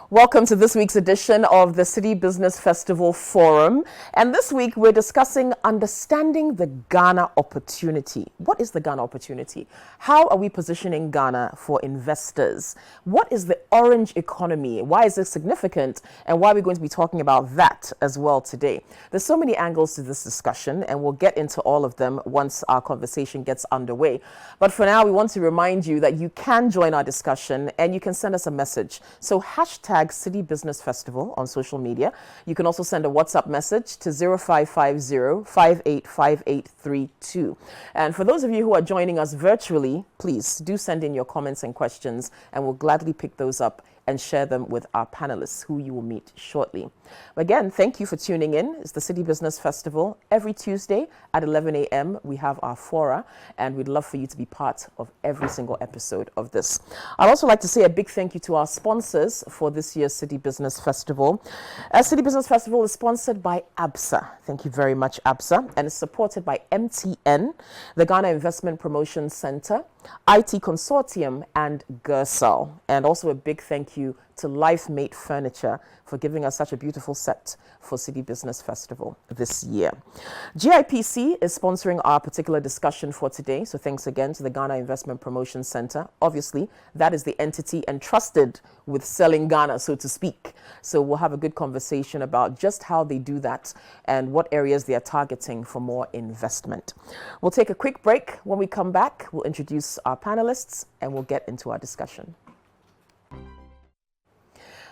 Welcome to this week's edition of the Citi Business Festival Forum. And this week we're discussing understanding the Ghana opportunity. What is the Ghana opportunity? How are we positioning Ghana for investors? What is the orange economy? Why is it significant? And why are we going to be talking about that as well today? There's so many angles to this discussion, and we'll get into all of them once our conversation gets underway. But for now, we want to remind you that you can join our discussion and you can send us a message. So hashtag Citi Business Festival on social media. You can also send a WhatsApp message to 0550-585832. And for those of you who are joining us virtually, please do send in your comments and questions, and we'll gladly pick those up and share them with our panelists who you will meet shortly. Again, thank you for tuning in. It's the Citi Business Festival. Every Tuesday at 11 a.m. we have our fora, and we'd love for you to be part of every single episode of this. I'd also like to say a big thank you to our sponsors for this year's Citi Business Festival. Citi Business Festival is sponsored by ABSA. Thank you very much, ABSA, and is supported by MTN, the Ghana Investment Promotion Center, IT Consortium, and Gersal. And also a big thank you to LifeMate Furniture for giving us such a beautiful set for Citi Business Festival this year. GIPC is sponsoring our particular discussion for today, so thanks again to the Ghana Investment Promotion Center. Obviously, that is the entity entrusted with selling Ghana, so to speak. So we'll have a good conversation about just how they do that and what areas they are targeting for more investment. We'll take a quick break. When we come back, we'll introduce our panelists and we'll get into our discussion.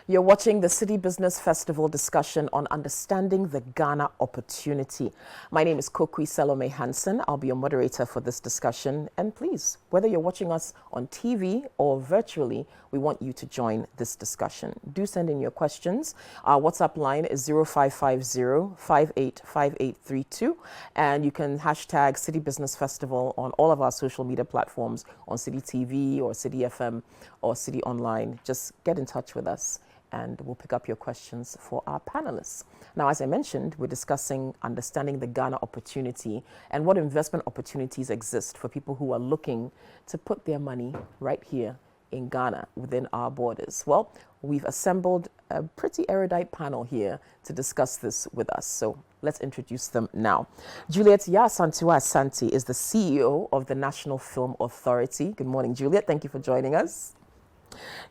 You're watching the Citi Business Festival discussion on understanding the Ghana opportunity. My name is Kokui Salome Hansen. I'll be your moderator for this discussion. And please, whether you're watching us on TV or virtually, we want you to join this discussion. Do send in your questions. Our WhatsApp line is 0550-585832. And you can hashtag Citi Business Festival on all of our social media platforms, on Citi TV or Citi FM or Citi Online. Just get in touch with us, and we'll pick up your questions for our panelists. Now, as I mentioned, we're discussing understanding the Ghana opportunity and what investment opportunities exist for people who are looking to put their money right here in Ghana within our borders. Well, we've assembled a pretty erudite panel here to discuss this with us. So let's introduce them now. Juliet Yasantua Asante is the CEO of the National Film Authority. Good morning, Juliet. Thank you for joining us.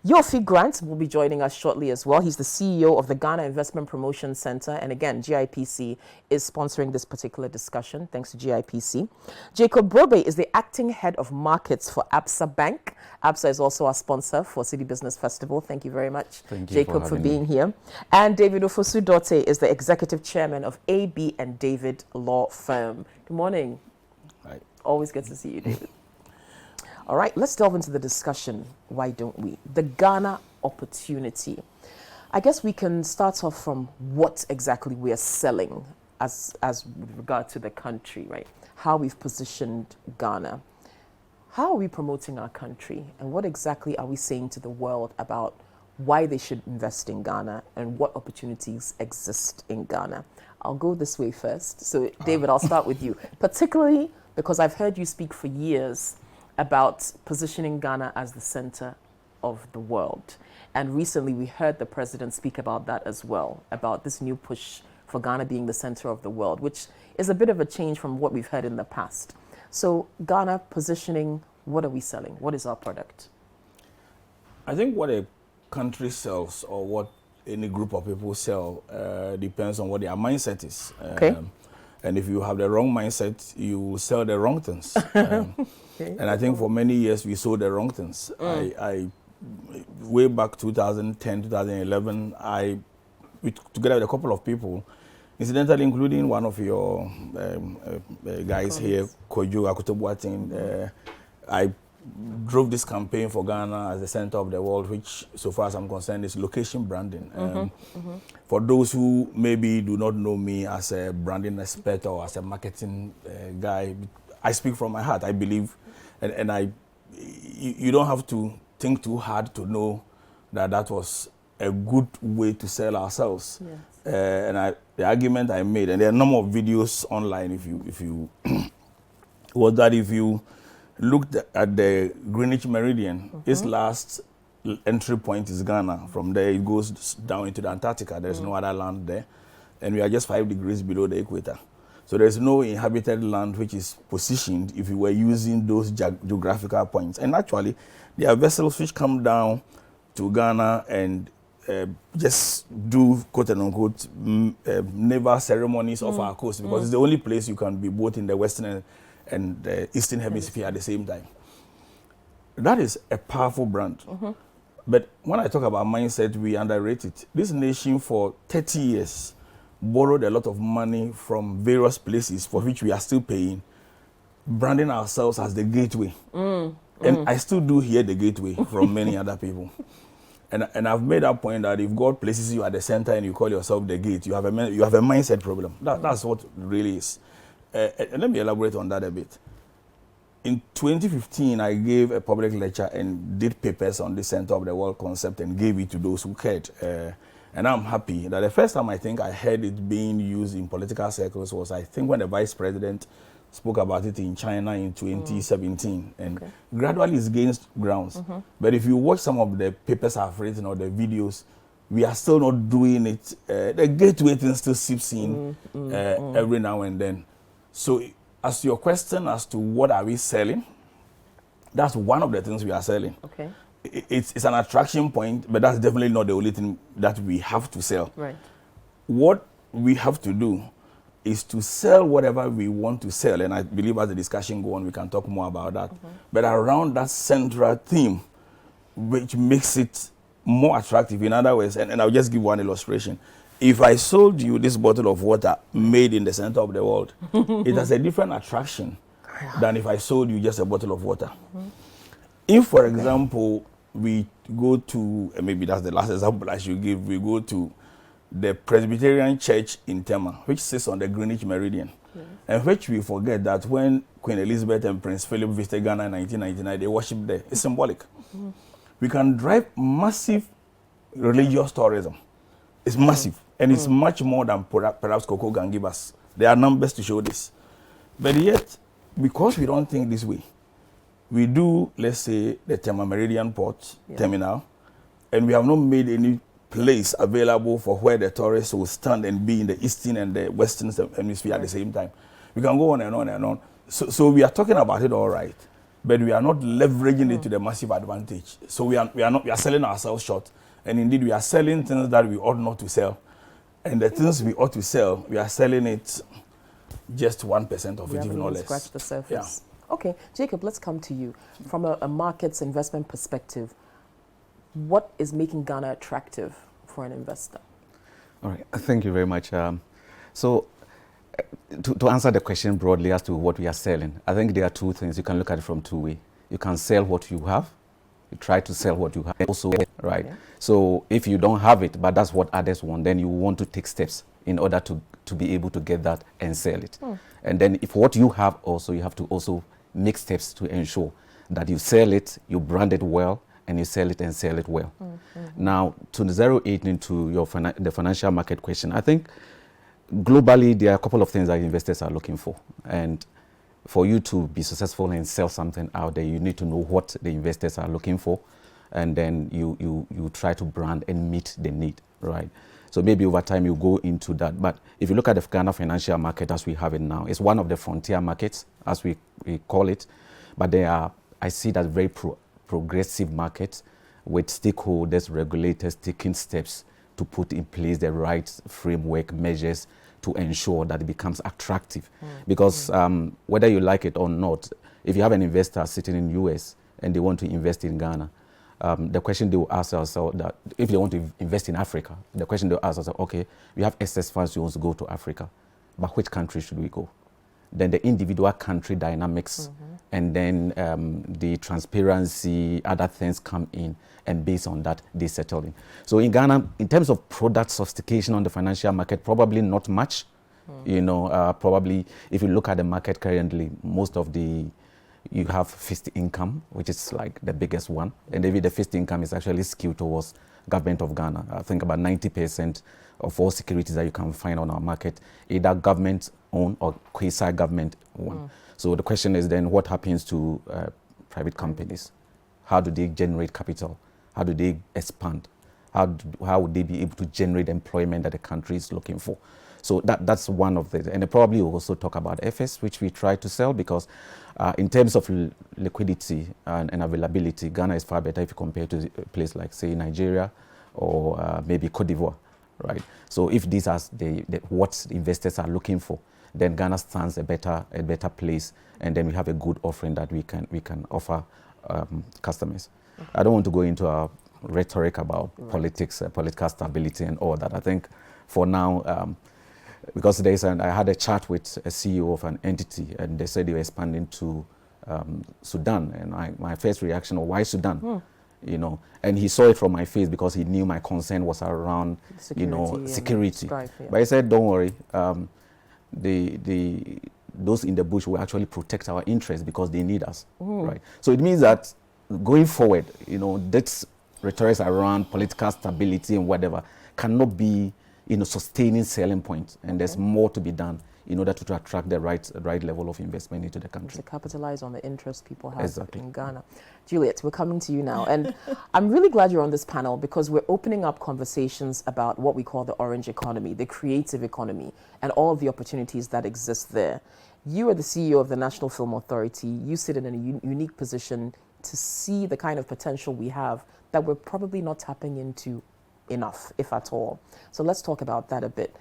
Yoffi Grant will be joining us shortly as well. He's the CEO of the Ghana Investment Promotion Center. And again, GIPC is sponsoring this particular discussion. Thanks to GIPC. Jacob Brobe is the acting head of markets for ABSA Bank. ABSA is also our sponsor for Citi Business Festival. Thank you very much, Jacob, for being here. And David Ofosu Dote is the executive chairman of AB and David Law Firm. Good morning. Hi. Always good to see you, David. All right, let's delve into the discussion. Why don't we? The Ghana opportunity. I guess we can start off from what exactly we are selling as with regard to the country, right? How we've positioned Ghana. How are we promoting our country? And what exactly are we saying to the world about why they should invest in Ghana and what opportunities exist in Ghana? I'll go this way first. So, David, I'll start with you, particularly because I've heard you speak for years about positioning Ghana as the center of the world. And recently we heard the president speak about that as well, about this new push for Ghana being the center of the world, which is a bit of a change from what we've heard in the past. So Ghana positioning, what are we selling? What is our product? I think what a country sells or what any group of people sell depends on what their mindset is. Okay. And if you have the wrong mindset, you will sell the wrong things. Okay. And I think for many years we sold the wrong things. I way back 2010, 2011, together with a couple of people, incidentally including one of your guys here, Kojo Akutobuatin, I drove this campaign for Ghana as the center of the world, which, so far as I'm concerned, is location branding. For those who maybe do not know me as a branding expert or as a marketing guy, I speak from my heart. I believe, and you don't have to think too hard to know that was a good way to sell ourselves. Yes. And the argument I made, and there are a number of videos online, if you was that if you looked at the Greenwich Meridian, its last entry point is Ghana. From there, it goes down into the Antarctica. There's no other land there. And we are just 5 degrees below the equator. So there's no inhabited land which is positioned if you were using those geographical points. And actually, there are vessels which come down to Ghana and just do quote and unquote naval ceremonies off our coast, because it's the only place you can be both in the western and the eastern hemisphere at the same time. That is a powerful brand. But when I talk about mindset, we underrate it. This nation for 30 years borrowed a lot of money from various places for which we are still paying, branding ourselves as the gateway. And I still do hear the gateway from many other people. And I've made that point that if God places you at the center and you call yourself the gate, you have a mindset problem. That's what it really is. And let me elaborate on that a bit. In 2015, I gave a public lecture and did papers on the center of the world concept and gave it to those who cared. And I'm happy that the first time I think I heard it being used in political circles was, I think, when the vice president spoke about it in China in 2017, and gradually it's gained grounds. But if you watch some of the papers I've written or the videos, we are still not doing it. The gateway thing still seeps in every now and then. So as to your question as to what are we selling, that's one of the things we are selling. Okay. It's an attraction point, but that's definitely not the only thing that we have to sell. Right. What we have to do is to sell whatever we want to sell, and I believe as the discussion goes on, we can talk more about that. But around that central theme, which makes it more attractive. In other words, and I'll just give one illustration. If I sold you this bottle of water made in the center of the world, it has a different attraction than if I sold you just a bottle of water. If, for example, we go to, maybe that's the last example I should give, we go to the Presbyterian Church in Tema, which sits on the Greenwich Meridian, and which we forget that when Queen Elizabeth and Prince Philip visited Ghana in 1999, they worshipped there. It's symbolic. We can drive massive religious tourism. It's massive, and it's much more than perhaps Cocoa can give us. There are numbers to show this. But yet, because we don't think this way, we do, let's say, the Tema Meridian Port Terminal, and we have not made any place available for where the tourists will stand and be in the eastern and the western hemisphere at the same time. We can go on and on and on. So we are talking about it all right, but we are not leveraging it to the massive advantage. So we are selling ourselves short, and indeed we are selling things that we ought not to sell, and the things we ought to sell, we are selling it just 1% of it, even or less. Scratch the surface. Yeah. Okay, Jacob, let's come to you from a markets investment perspective. What is making Ghana attractive for an investor? All right, thank you very much. So to answer the question broadly as to what we are selling, I think there are two things. You can look at it from two ways. You can sell what you have. You try to sell what you have. Also, right? Yeah. So if you don't have it, but that's what others want, then you want to take steps in order to be able to get that and sell it. And then if what you have also, you have to also make steps to ensure that you sell it, you brand it well, and you sell it and sell it well. Now, to zero in into your the financial market question, I think globally there are a couple of things that investors are looking for. And for you to be successful and sell something out there, you need to know what the investors are looking for. And then you try to brand and meet the need, right? So maybe over time you go into that. But if you look at the Ghana financial market as we have it now, it's one of the frontier markets, as we call it. But I see that very progressive market with stakeholders, regulators taking steps to put in place the right framework measures to ensure that it becomes attractive. Because whether you like it or not, if you have an investor sitting in the US and they want to invest in Ghana, the question they will ask ourselves that if they want to invest in Africa, the question they will ask ourselves, okay, we have excess funds, we want to go to Africa, but which country should we go? Then the individual country dynamics, and then the transparency, other things come in, and based on that, they settle in. So in Ghana, in terms of product sophistication on the financial market, probably not much. You know, probably if you look at the market currently, most of you have fixed income, which is like the biggest one. And maybe the fixed income is actually skewed towards government of Ghana. I think about 90% of all securities that you can find on our market, either government-owned or quasi-government one. So the question is then, what happens to private companies? How do they generate capital? How do they expand? How would they be able to generate employment that the country is looking for? So that's one of the, and they probably will also talk about FS, which we try to sell, because in terms of liquidity and availability, Ghana is far better if you compare to a place like, say, Nigeria or maybe Cote d'Ivoire, right? So if these are what investors are looking for, then Ghana stands a better place, and then we have a good offering that we can offer customers. Okay. I don't want to go into a rhetoric about politics, political stability, and all that. I think for now, because I had a chat with a CEO of an entity, and they said they were expanding to Sudan, and my first reaction was, why Sudan? You know, and he saw it from my face because he knew my concern was around, security. Strife, yeah. But he said, don't worry, those in the bush will actually protect our interests because they need us, right? So it means that going forward, that's rhetoric around political stability and whatever cannot be, sustaining selling point, and there's more to be done in order to attract the right level of investment into the country. To capitalize on the interest people have in Ghana. Juliet, we're coming to you now, and I'm really glad you're on this panel because we're opening up conversations about what we call the orange economy, the creative economy, and all of the opportunities that exist there. You are the CEO of the National Film Authority. You sit in a unique position to see the kind of potential we have that we're probably not tapping into enough, if at all. So let's talk about that a bit.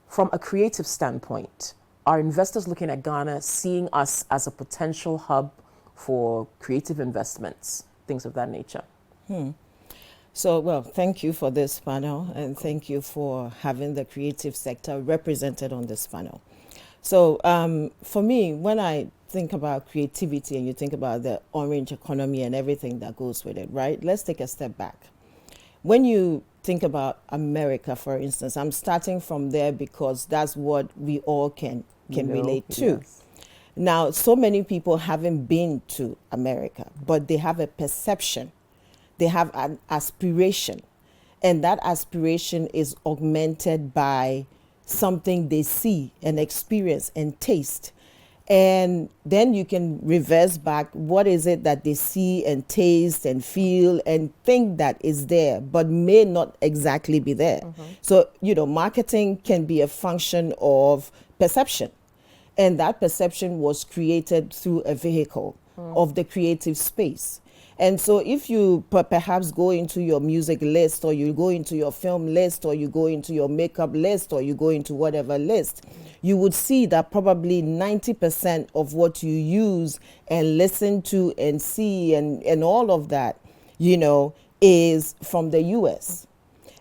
From a creative standpoint, are investors looking at Ghana, seeing us as a potential hub for creative investments, things of that nature? So, well, thank you for this panel, and thank you for having the creative sector represented on this panel. So, for me, when I think about creativity and you think about the orange economy and everything that goes with it, right? Let's take a step back. When you think about America, for instance, I'm starting from there because that's what we all can relate to. Yes. Now, so many people haven't been to America, but they have a perception. They have an aspiration. And that aspiration is augmented by something they see and experience and taste. And then you can reverse back, what is it that they see and taste and feel and think that is there, but may not exactly be there. So, marketing can be a function of perception. And that perception was created through a vehicle of the creative space. And so if you perhaps go into your music list, or you go into your film list, or you go into your makeup list, or you go into whatever list, you would see that probably 90% of what you use and listen to and see and all of that, is from the US.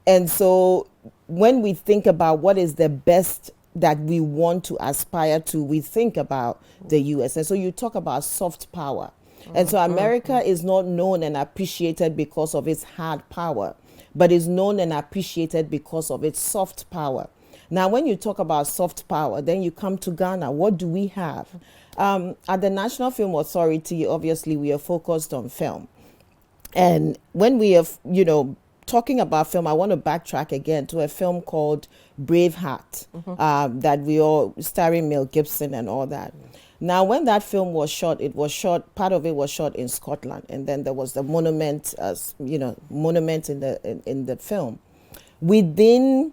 And so when we think about what is the best that we want to aspire to, we think about the US. And so you talk about soft power. And so America is not known and appreciated because of its hard power, but is known and appreciated because of its soft power. Now, when you talk about soft power, then you come to Ghana. What do we have? At the National Film Authority, obviously, we are focused on film. And when we are, talking about film, I want to backtrack again to a film called Braveheart, that we all, starring Mel Gibson and all that. Now, when that film was shot, part of it was shot in Scotland, and then there was the monument, monument in the film. Within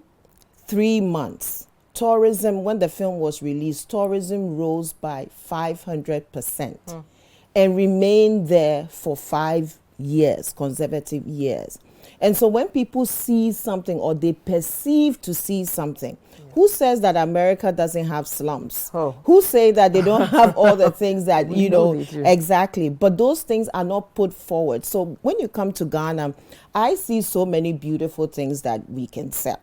3 months, tourism, when the film was released, tourism rose by 500% and remained there for 5 years, consecutive years. And so when people see something or they perceive to see something, who says that America doesn't have slums? Who say that they don't have all the things that, exactly. But those things are not put forward. So when you come to Ghana, I see so many beautiful things that we can sell.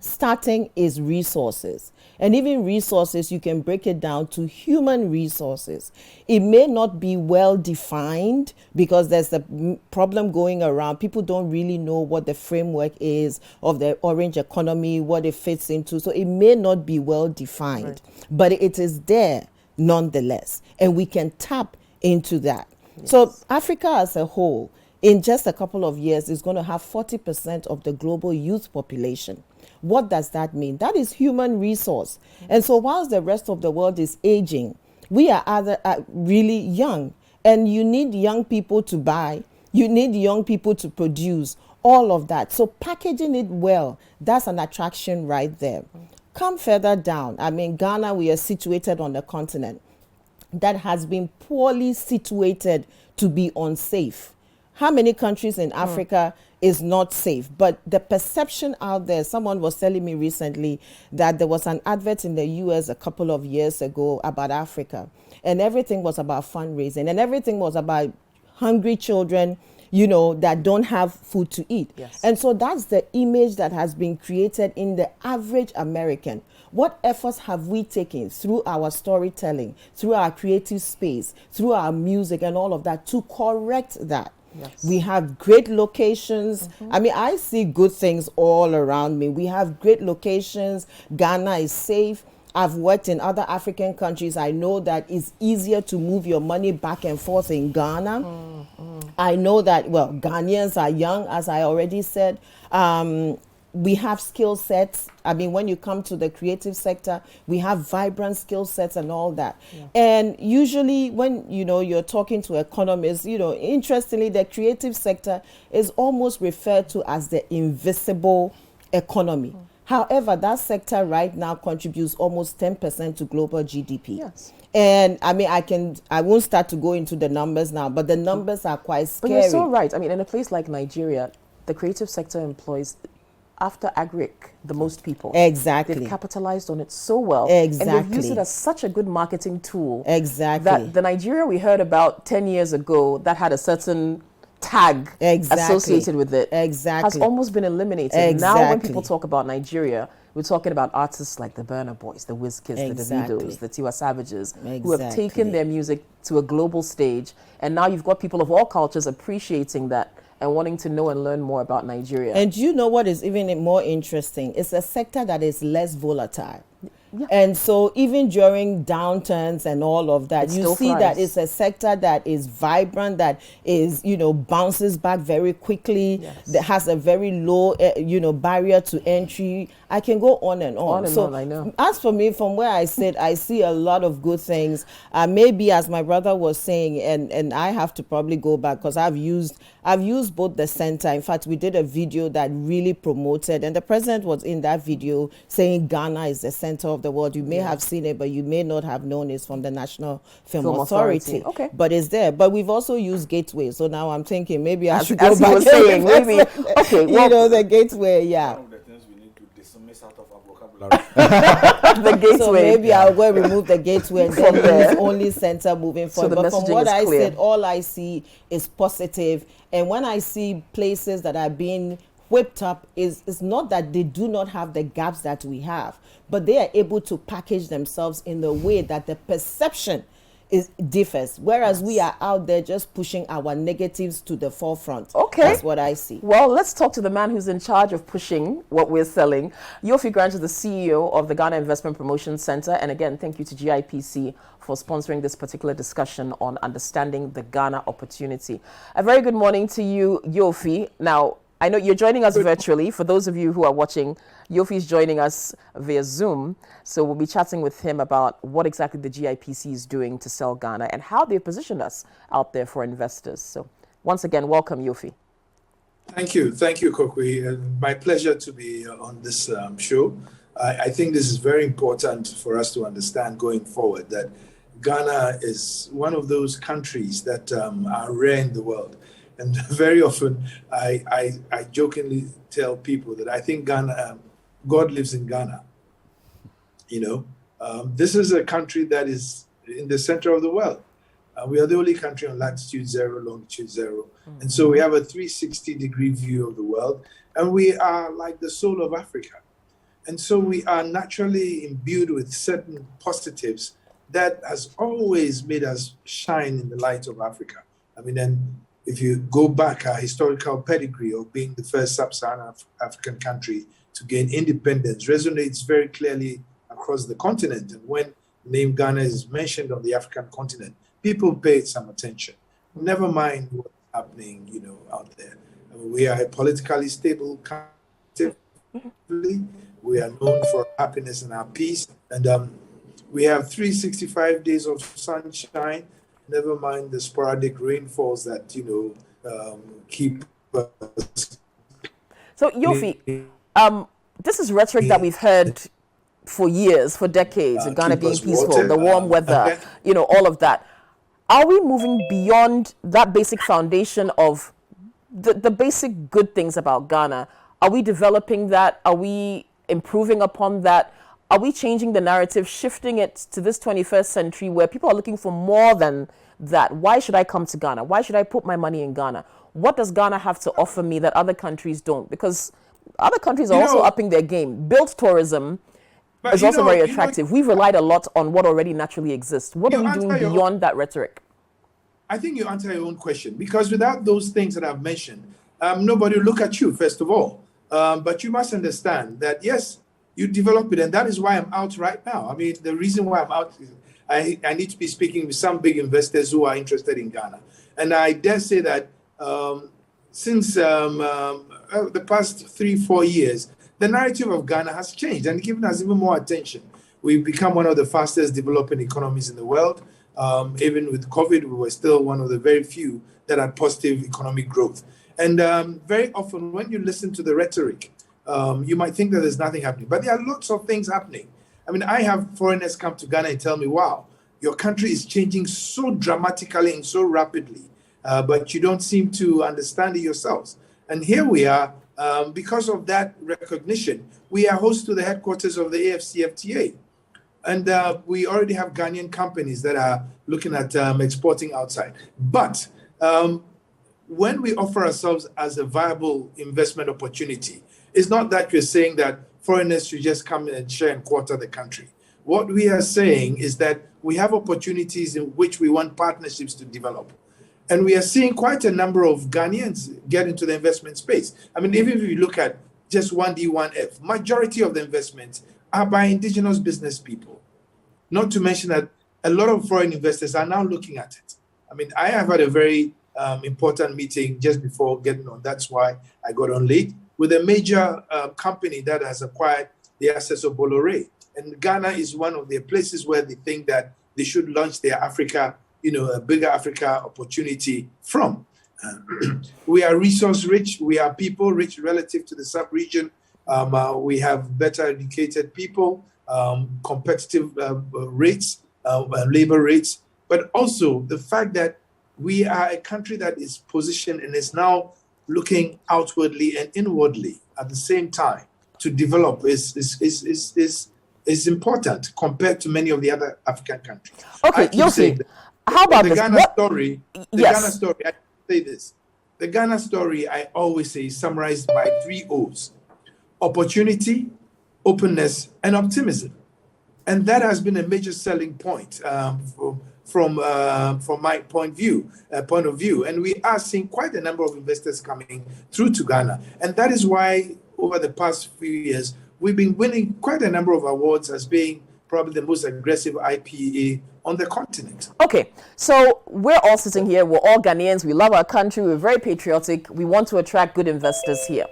Starting is resources. And even resources, you can break it down to human resources. It may not be well defined because there's a problem going around. People don't really know what the framework is of the orange economy, what it fits into. So it may not be well defined, but it is there nonetheless. And we can tap into that. Yes. So Africa as a whole, in just a couple of years, is going to have 40% of the global youth population. What does that mean? That is human resource. And so whilst the rest of the world is aging, we are really young. And you need young people to buy. You need young people to produce all of that. So packaging it well, that's an attraction right there. Come further down. I mean, Ghana, we are situated on the continent that has been poorly situated to be unsafe. How many countries in Africa is not safe? But the perception out there, someone was telling me recently that there was an advert in the US a couple of years ago about Africa, and everything was about fundraising, and everything was about hungry children, you know, that don't have food to eat. Yes. And so that's the image that has been created in the average American. What efforts have we taken through our storytelling, through our creative space, through our music and all of that to correct that? Yes. We have great locations. I mean, I see good things all around me. We have great locations. Ghana is safe. I've worked in other African countries. I know that it's easier to move your money back and forth in Ghana. I know that, well, Ghanaians are young, as I already said. We have skill sets. I mean, when you come to the creative sector, we have vibrant skill sets and all that. Yeah. And usually when, you know, you're talking to economists, you know, interestingly, the creative sector is almost referred to as the invisible economy. However, that sector right now contributes almost 10% to global GDP. Yes. And I mean, I won't start to go into the numbers now, but the numbers are quite scary. But you're so right. I mean, in a place like Nigeria, the creative sector employs, after Agric, the most people. Exactly. They've capitalized on it so well. Exactly. And they've used it as such a good marketing tool. Exactly. That the Nigeria we heard about 10 years ago that had a certain tag associated with it has almost been eliminated. Now when people talk about Nigeria, we're talking about artists like the Burna Boys, the Wizkids, the Davidos, the Tiwa Savages, who have taken their music to a global stage. And now you've got people of all cultures appreciating that and wanting to know and learn more about Nigeria. And you know what is even more interesting? It's a sector that is less volatile. Yeah. And so even during downturns and all of that, you see that it's a sector that is vibrant, that is, you know, bounces back very quickly, that has a very low, you know, barrier to entry. I can go on and on. I know. As for me, from where I sit, I see a lot of good things. Maybe as my brother was saying, and I have to probably go back because I've used both the center. In fact, we did a video that really promoted, and the president was in that video saying Ghana is the center of the world. You may have seen it, but you may not have known it's from the National Film Authority. Okay. But it's there. But we've also used Gateway. So now I'm thinking maybe I should go as back. He was saying, maybe, okay, well, you know, the Gateway, One of the things we need to dismiss out of our vocabulary. The Gateway. So maybe I'll go remove the Gateway and then use only center moving forward. So the but from messaging what is I clear. said, all I see is positive. And when I see places that are being whipped up, is not that they do not have the gaps that we have, but they are able to package themselves in the way that the perception differs, whereas we are out there just pushing our negatives to the forefront. Okay. That's what I see. Well, let's talk to the man who's in charge of pushing what we're selling. Yoffi Grant is the CEO of the Ghana Investment Promotion Center. And again, thank you to GIPC for sponsoring this particular discussion on understanding the Ghana opportunity. A very good morning to you, Yoffi. Now, I know you're joining us virtually. For those of you who are watching, Yoffi is joining us via Zoom. So we'll be chatting with him about what exactly the GIPC is doing to sell Ghana and how they positioned us out there for investors. So once again, welcome, Yoffi. Thank you, Kokwe. My pleasure to be on this show. I think this is very important for us to understand going forward that Ghana is one of those countries that are rare in the world. And very often, I jokingly tell people that I think Ghana, God lives in Ghana. You know, this is a country that is in the center of the world. We are the only country on latitude 0, longitude 0. And so we have a 360-degree view of the world. And we are like the soul of Africa. And so we are naturally imbued with certain positives that has always made us shine in the light of Africa. I mean, and if you go back, our historical pedigree of being the first sub-Saharan African country to gain independence resonates very clearly across the continent. And when the name Ghana is mentioned on the African continent, people pay some attention. Never mind what's happening, you know, out there. I mean, we are a politically stable country. We are known for happiness and our peace. And we have 365 days of sunshine. Never mind the sporadic rainfalls that, you know, keep us. So, Yoffi, this is rhetoric that we've heard for years, for decades, Ghana keep being us peaceful, watered, the warm weather, okay. you know, all of that. Are we moving beyond that basic foundation of the basic good things about Ghana? Are we developing that? Are we improving upon that? Are we changing the narrative, shifting it to this 21st century where people are looking for more than that? Why should I come to Ghana? Why should I put my money in Ghana? What does Ghana have to offer me that other countries don't? Because other countries are also upping their game. Built tourism is also very attractive. We've relied a lot on what already naturally exists. What are we doing beyond that rhetoric? I think you answer your own question, because without those things that I've mentioned, nobody will look at you, first of all. But you must understand that, yes, you develop it, and that is why I'm out right now. I mean, the reason why I'm out is I need to be speaking with some big investors who are interested in Ghana. And I dare say that since the past 3-4 years, the narrative of Ghana has changed and given us even more attention. We've become one of the fastest developing economies in the world. Even with COVID, we were still one of the very few that had positive economic growth. And very often when you listen to the rhetoric, you might think that there's nothing happening, but there are lots of things happening. I mean, I have foreigners come to Ghana and tell me, wow, your country is changing so dramatically and so rapidly, but you don't seem to understand it yourselves. And here we are, because of that recognition, we are host to the headquarters of the AFCFTA. And we already have Ghanaian companies that are looking at exporting outside. But when we offer ourselves as a viable investment opportunity, it's not that we're saying that foreigners should just come and share and quarter the country. What we are saying is that we have opportunities in which we want partnerships to develop. And we are seeing quite a number of Ghanaians get into the investment space. I mean, even if you look at just 1D1F, majority of the investments are by indigenous business people. Not to mention that a lot of foreign investors are now looking at it. I mean, I have had a very important meeting just before getting on. That's why I got on late, with a major company that has acquired the assets of Bolloré. And Ghana is one of the places where they think that they should launch their Africa, a bigger Africa opportunity from. We are resource rich. We are people rich relative to the sub-region. We have better educated people, competitive rates, labor rates, but also the fact that we are a country that is positioned and is now looking outwardly and inwardly at the same time to develop is important compared to many of the other African countries. Okay, Yoffi, how about the this? Ghana story? Yes. Ghana story. I say this. The Ghana story, I always say, is summarized by 3 O's: opportunity, openness, and optimism. And that has been a major selling point from my point of view. And we are seeing quite a number of investors coming through to Ghana. And that is why over the past few years, we've been winning quite a number of awards as being probably the most aggressive IPA on the continent. Okay, so we're all sitting here, we're all Ghanaians, we love our country, we're very patriotic, we want to attract good investors here.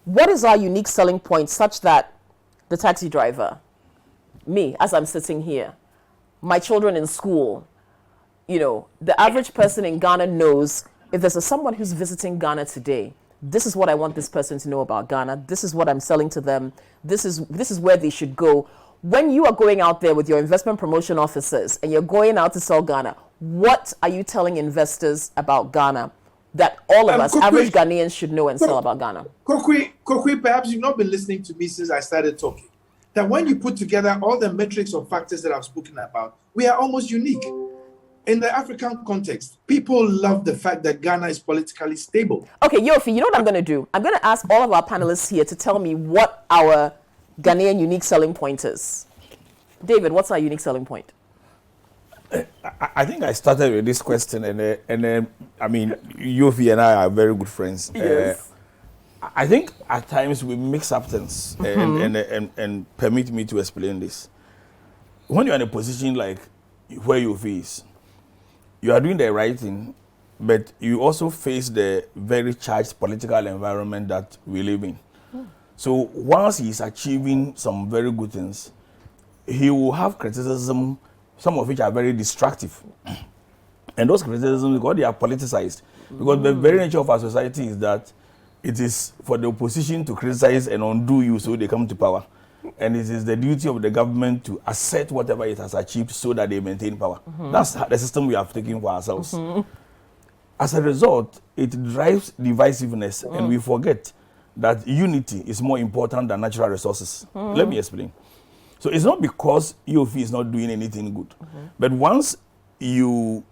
What is our unique selling point such that the taxi driver, me, as I'm sitting here, my children in school, the average person in Ghana knows if there's someone who's visiting Ghana today, this is what I want this person to know about Ghana, this is what I'm selling to them, this is where they should go. When you are going out there with your investment promotion officers and you're going out to sell Ghana, what are you telling investors about Ghana that all of us, average Ghanaians, should know and sell about Ghana? Kokwe, perhaps you've not been listening to me since I started talking. That when you put together all the metrics or factors that I've spoken about, we are almost unique. In the African context, people love the fact that Ghana is politically stable. Okay, Yoffi, you know what I'm going to do? I'm going to ask all of our panelists here to tell me what our Ghanaian unique selling point is. David, what's our unique selling point? I think I started with this question, and then I mean, Yoffi and I are very good friends. Yes. I think at times we mix up things, and permit me to explain this. When you're in a position like where Yoffi is, you are doing the right thing, but you also face the very charged political environment that we live in. So once he's achieving some very good things, he will have criticism, some of which are very destructive. And those criticisms, because they are politicized, Because the very nature of our society is that it is for the opposition to criticize and undo you so they come to power. And it is the duty of the government to assert whatever it has achieved so that they maintain power. That's the system we have taken for ourselves. As a result, it drives divisiveness, and we forget that unity is more important than natural resources. Let me explain. So it's not because Yoffi is not doing anything good, but once you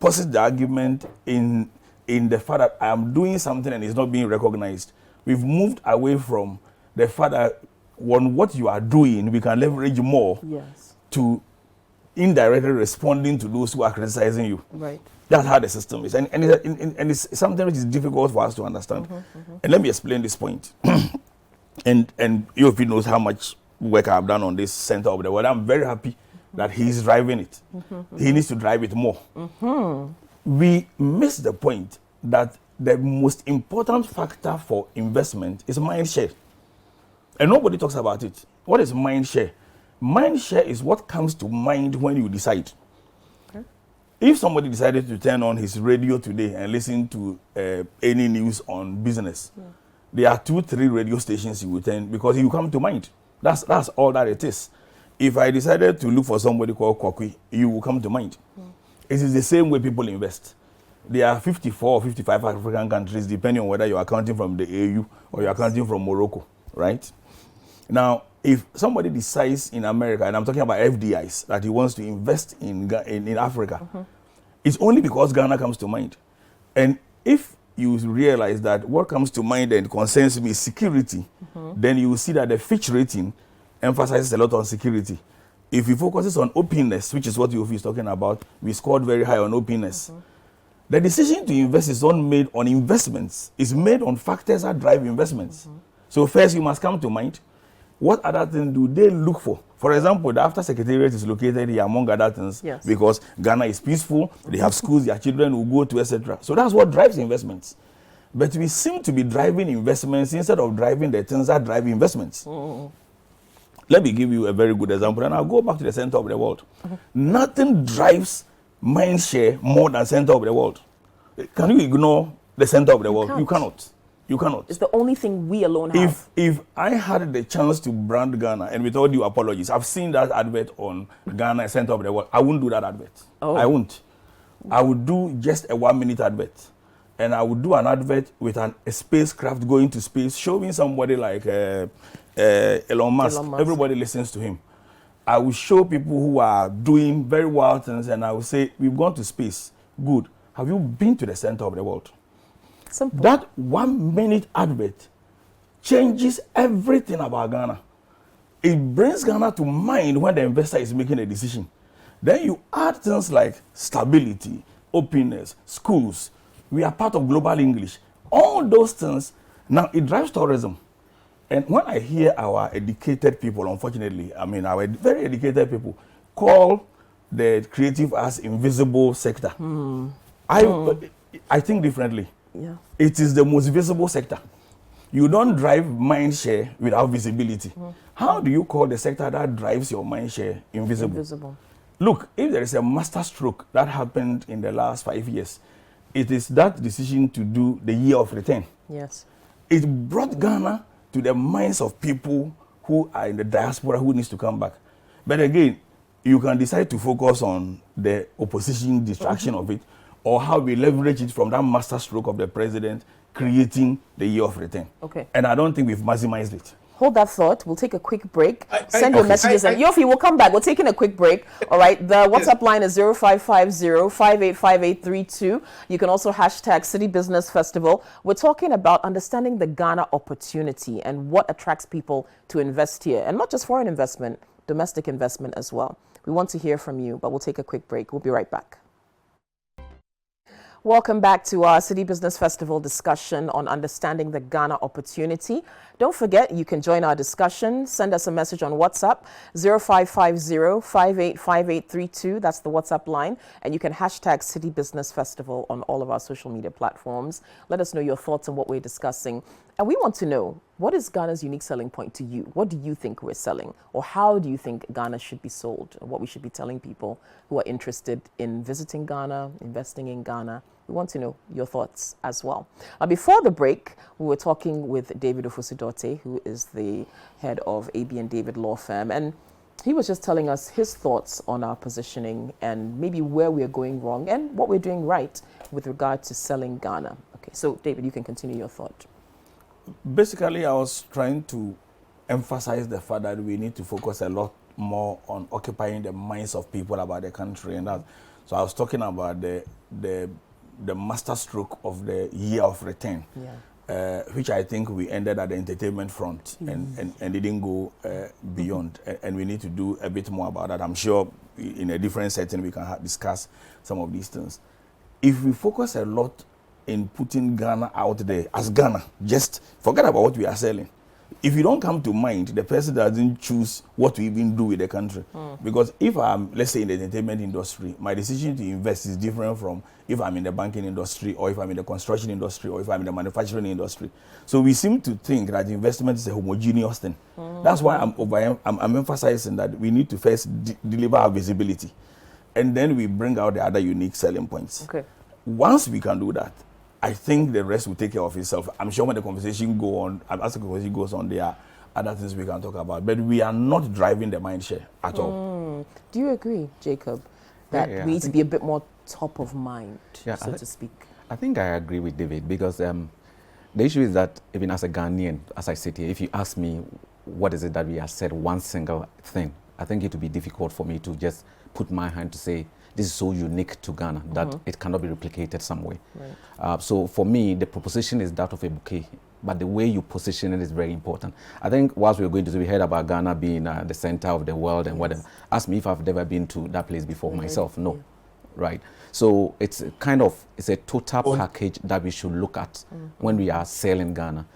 posit the argument in the fact that I am doing something and it's not being recognized, we've moved away from the fact that on what you are doing, we can leverage more to indirectly responding to those who are criticizing you. Right. That's how the system is. And it's something which is difficult for us to understand. And let me explain this point. and Yoffi knows how much work I've done on this center of the world. I'm very happy that he's driving it. He needs to drive it more. We miss the point that the most important factor for investment is mind share. And nobody talks about it. What is mind share? Mind share is what comes to mind when you decide. If somebody decided to turn on his radio today and listen to any news on business, there are 2-3 radio stations he will turn because he will come to mind. That's all that it is. If I decided to look for somebody called Kwakwi, you will come to mind. It is the same way people invest. There are 54 or 55 African countries, depending on whether you are counting from the AU or you are counting from Morocco, right? Now, if somebody decides in America, and I'm talking about FDIs, that he wants to invest in Africa, it's only because Ghana comes to mind. And if you realize that what comes to mind and concerns me is security, then you will see that the Fitch rating emphasizes a lot on security. If he focuses on openness, which is what Yoffi is talking about, we scored very high on openness. The decision to invest is not made on investments. It's made on factors that drive investments. So first, you must come to mind. What other things do they look for? For example, the After Secretariat is located here, among other things, because Ghana is peaceful, they have schools, their children will go to, etc. So that's what drives investments. But we seem to be driving investments instead of driving the things that drive investments. Let me give you a very good example, and I'll go back to the center of the world. Nothing drives mind share more than center of the world. Can you ignore the center of the world? You cannot. You cannot. It's the only thing we alone have. If I had the chance to brand Ghana, and with all due apologies, I've seen that advert on Ghana center of the world. I wouldn't do that advert. I won't. I would do just a 1-minute advert. And I would do an advert with a spacecraft going to space, showing somebody like Elon Musk. Everybody listens to him. I will show people who are doing very wild things, and I will say, we've gone to space. Good. Have you been to the center of the world? Simple. That 1-minute advert changes everything about Ghana. It brings Ghana to mind when the investor is making a decision. Then you add things like stability, openness, schools. We are part of global English. All those things, now it drives tourism. And when I hear our educated people, unfortunately, our very educated people, call the creative as invisible sector, I think differently. It is the most visible sector. You don't drive mind share without visibility. How do you call the sector that drives your mind share invisible? Look, if there is a master stroke that happened in the last 5 years, it is that decision to do the year of return. It brought Ghana to the minds of people who are in the diaspora who needs to come back. But again, you can decide to focus on the opposition distraction of it, or how we leverage it from that master stroke of the president creating the year of return. And I don't think we've maximized it. Hold that thought. We'll take a quick break. Send your messages. And Yoffi, we'll come back. We're taking a quick break. All right. The WhatsApp line is 0550-585832. You can also hashtag Citi Business Festival. We're talking about understanding the Ghana opportunity and what attracts people to invest here. And not just foreign investment, domestic investment as well. We want to hear from you, but we'll take a quick break. We'll be right back. Welcome back to our Citi Business Festival discussion on understanding the Ghana opportunity. Don't forget, you can join our discussion. Send us a message on WhatsApp, 0550-585832. That's the WhatsApp line. And you can hashtag Citi Business Festival on all of our social media platforms. Let us know your thoughts on what we're discussing. And we want to know, what is Ghana's unique selling point to you? What do you think we're selling? Or how do you think Ghana should be sold? What we should be telling people who are interested in visiting Ghana, investing in Ghana. We want to know your thoughts as well. Before the break, we were talking with David Ofosu-Dorte, who is the head of AB and David Law Firm. And he was just telling us his thoughts on our positioning and maybe where we're going wrong and what we're doing right with regard to selling Ghana. Okay, so David, you can continue your thought. Basically, I was trying to emphasize the fact that we need to focus a lot more on occupying the minds of people about the country, and that. So I was talking about the master stroke of the year of return, which I think we ended at the entertainment front and didn't go beyond. And we need to do a bit more about that. I'm sure in a different setting we can discuss some of these things. If we focus a lot in putting Ghana out there as Ghana, just forget about what we are selling. If you don't come to mind, the person doesn't choose what to even do with the country. Because if I'm, let's say, in the entertainment industry, my decision to invest is different from if I'm in the banking industry, or if I'm in the construction industry, or if I'm in the manufacturing industry. So we seem to think that investment is a homogeneous thing. That's why I'm emphasizing that we need to first deliver our visibility, and then we bring out the other unique selling points. Okay. Once we can do that, I think the rest will take care of itself. I'm sure when the conversation as the conversation goes on, there are other things we can talk about. But we are not driving the mind share at all. Do you agree, Jacob, that we need to be a bit more top of mind, so to speak? I think I agree with David, because the issue is that even as a Ghanaian, as I sit here, if you ask me what is it that we have said one single thing, I think it would be difficult for me to just put my hand to say, this is so unique to Ghana that it cannot be replicated somewhere. Right. So for me, the proposition is that of a bouquet, but the way you position it is very important. I think whilst we were going to, we heard about Ghana being the center of the world and whatever. Ask me if I've never been to that place before myself. No, right? So it's a total package that we should look at when we are selling Ghana.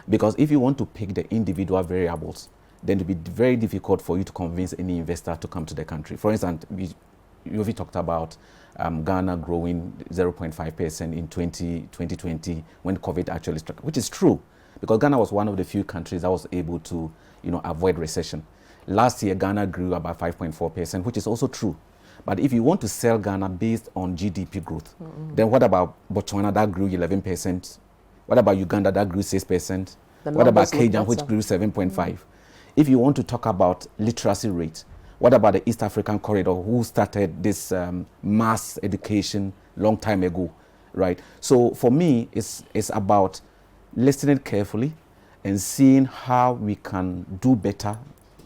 Because if you want to pick the individual variables, then it will be very difficult for you to convince any investor to come to the country. For instance, Yoffi talked about Ghana growing 0.5% in 2020 when COVID actually struck, which is true, because Ghana was one of the few countries that was able to, avoid recession. Last year, Ghana grew about 5.4%, which is also true. But if you want to sell Ghana based on GDP growth, then what about Botswana that grew 11%? What about Uganda that grew 6%? What about Kenya, which grew 7.5%? If you want to talk about literacy rate, what about the East African corridor, who started this mass education long time ago, right? So for me, it's about listening carefully and seeing how we can do better,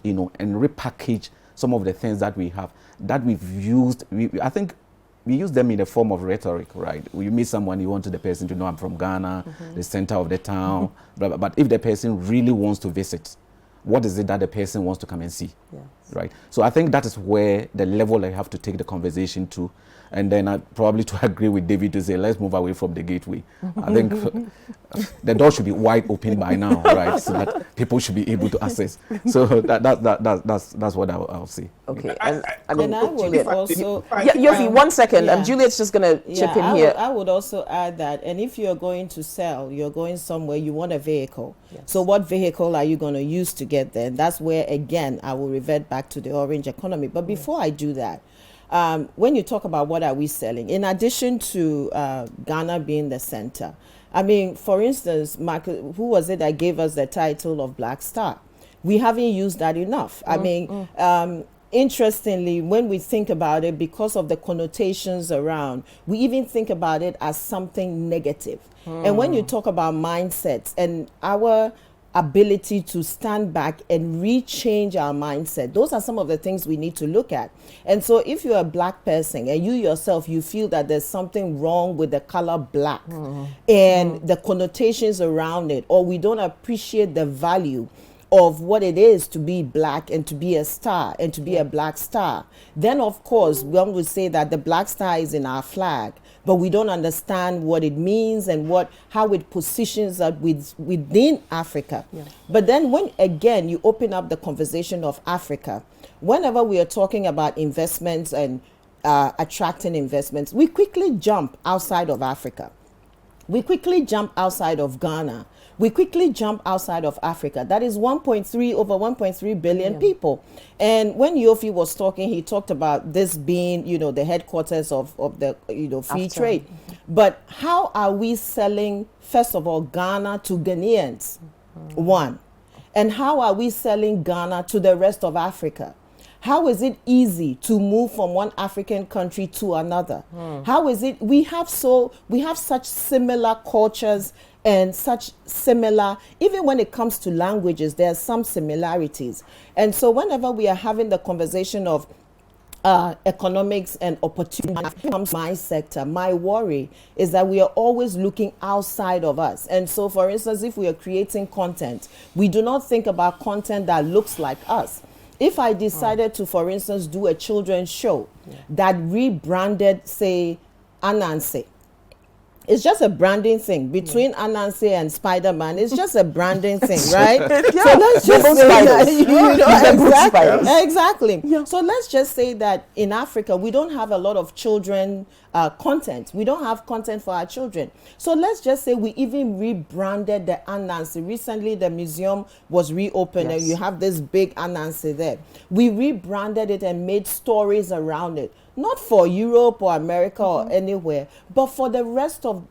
and repackage some of the things that we have, that we've used. I think we use them in the form of rhetoric, right? You meet someone, you want the person to know I'm from Ghana, the center of the town, blah, blah. But if the person really wants to visit, what is it that the person wants to come and see? Yes. Right? So I think that is where the level I have to take the conversation to. And then I probably to agree with David to say, let's move away from the gateway. I think the door should be wide open by now, right? So that people should be able to access. So that's what I'll say. Okay. And I would also... Yoffi, 1 second. Juliet's just going to chip in here. I would also add that, and if you're going to sell, you're going somewhere, you want a vehicle. Yes. So what vehicle are you going to use to get there? And that's where, again, I will revert back to the orange economy. But before I do that, when you talk about what are we selling, in addition to Ghana being the center, I mean, for instance, Michael, who was it that gave us the title of Black Star? We haven't used that enough. I mean, interestingly, when we think about it, because of the connotations around, we even think about it as something negative. And when you talk about mindsets and our ability to stand back and rechange our mindset, those are some of the things we need to look at. And so if you're a black person and you yourself, you feel that there's something wrong with the color black and the connotations around it, or we don't appreciate the value of what it is to be black and to be a star and to be a black star, then of course one would say that the black star is in our flag, but we don't understand what it means and how it positions us within Africa. Yeah. But then when, again, you open up the conversation of Africa, whenever we are talking about investments and attracting investments, we quickly jump outside of Africa. We quickly jump outside of Ghana, we quickly jump outside of Africa. That is over 1.3 billion people. And when Yoffi was talking, he talked about this being, the headquarters of the, free trade. But how are we selling, first of all, Ghana to Ghanaians? One. And how are we selling Ghana to the rest of Africa? How is it easy to move from one African country to another? How is it, we have such similar cultures and such similar, even when it comes to languages, there are some similarities. And so whenever we are having the conversation of economics and opportunity comes my sector, my worry is that we are always looking outside of us. And so, for instance, if we are creating content, we do not think about content that looks like us. If I decided to, for instance, do a children's show that rebranded, say, Anansi, it's just a branding thing between Anansi and Spider-Man. It's just a branding thing, right? So let's just say that, exactly. So let's just say that in Africa, we don't have a lot of children content. We don't have content for our children. So let's just say we even rebranded the Anansi. Recently, the museum was reopened and you have this big Anansi there. We rebranded it and made stories around it. Not for Europe or America or anywhere, but for the rest of,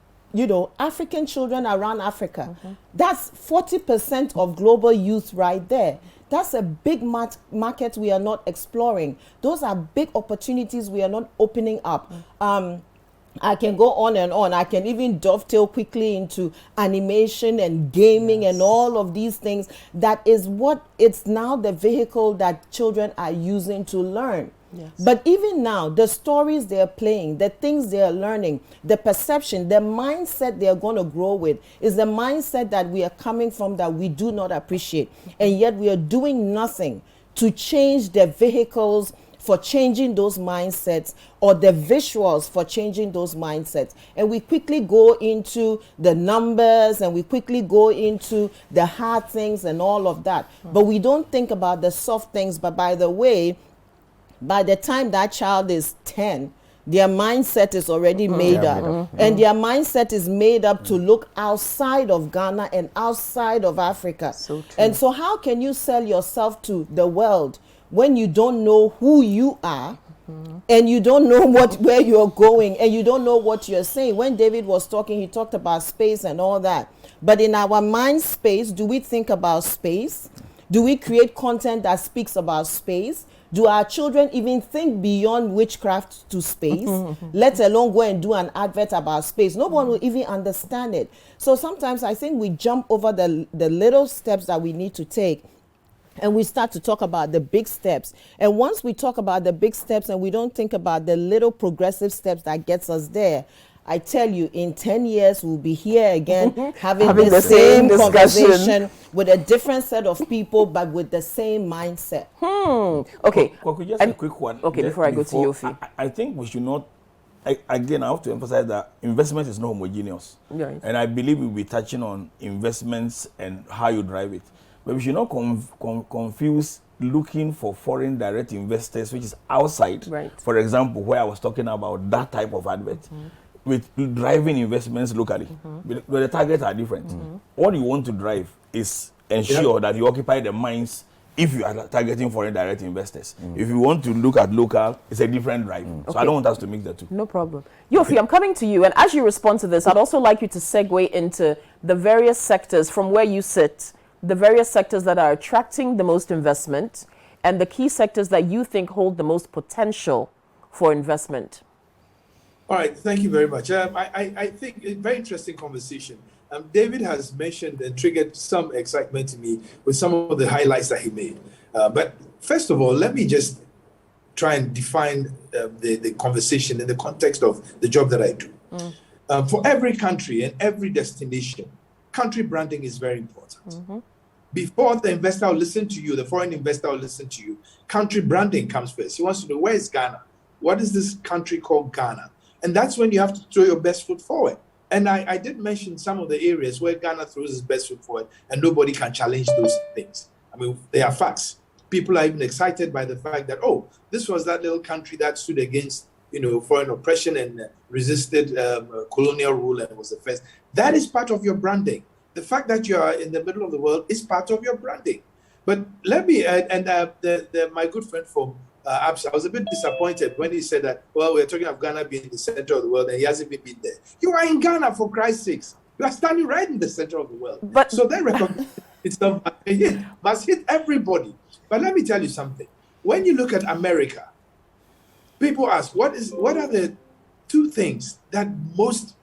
African children around Africa. That's 40% of global youth right there. That's a big market we are not exploring. Those are big opportunities we are not opening up. I can go on and on. I can even dovetail quickly into animation and gaming and all of these things. That is it's now the vehicle that children are using to learn. But even now, the stories they're playing, the things they're learning, the perception, the mindset they're going to grow with is the mindset that we are coming from that we do not appreciate. And yet we are doing nothing to change the vehicles for changing those mindsets or the visuals for changing those mindsets. And we quickly go into the numbers and we quickly go into the hard things and all of that. But we don't think about the soft things. But by the way, by the time that child is 10, their mindset is already made up. And their mindset is made up to look outside of Ghana and outside of Africa. And so how can you sell yourself to the world when you don't know who you are and you don't know where you're going and you don't know what you're saying? When David was talking, he talked about space and all that. But in our mind space, do we think about space? Do we create content that speaks about space? Do our children even think beyond witchcraft to space, let alone go and do an advert about space? No one will even understand it. So sometimes I think we jump over the little steps that we need to take and we start to talk about the big steps. And once we talk about the big steps and we don't think about the little progressive steps that gets us there, I tell you, in 10 years, we'll be here again having the same conversation with a different set of people, but with the same mindset. Okay. Just a quick one. Okay, before I go to Yoffi. I think we should not, again, I have to emphasize that investment is not homogeneous. Right. And I believe we'll be touching on investments and how you drive it. But we should not confuse looking for foreign direct investors, which is outside. Right. For example, where I was talking about that type of advert. With driving investments locally, but the targets are different. All you want to drive is ensure that you occupy the minds if you are targeting foreign direct investors. If you want to look at local, it's a different drive. So I don't want us to mix the two. No problem. Yoffi, I'm coming to you. And as you respond to this, I'd also like you to segue into the various sectors from where you sit, the various sectors that are attracting the most investment and the key sectors that you think hold the most potential for investment. All right, thank you very much. I think a very interesting conversation. David has mentioned and triggered some excitement in me with some of the highlights that he made. But first of all, let me just try and define the conversation in the context of the job that I do. For every country and every destination, country branding is very important. Before the investor will listen to you, the foreign investor will listen to you, country branding comes first. He wants to know, where is Ghana? What is this country called Ghana? And that's when you have to throw your best foot forward. And I did mention some of the areas where Ghana throws its best foot forward and nobody can challenge those things. I mean, they are facts. People are even excited by the fact that, oh, this was that little country that stood against, foreign oppression and resisted colonial rule and was the first. That is part of your branding. the fact that you are in the middle of the world is part of your branding. But let me, my good friend from Absa, I was a bit disappointed when he said that, well, we're talking of Ghana being the center of the world and he hasn't even been there. You are in Ghana, for Christ's sakes. You are standing right in the center of the world. But so that recognition itself must hit everybody. But let me tell you something. When you look at America, people ask, what are the two things that most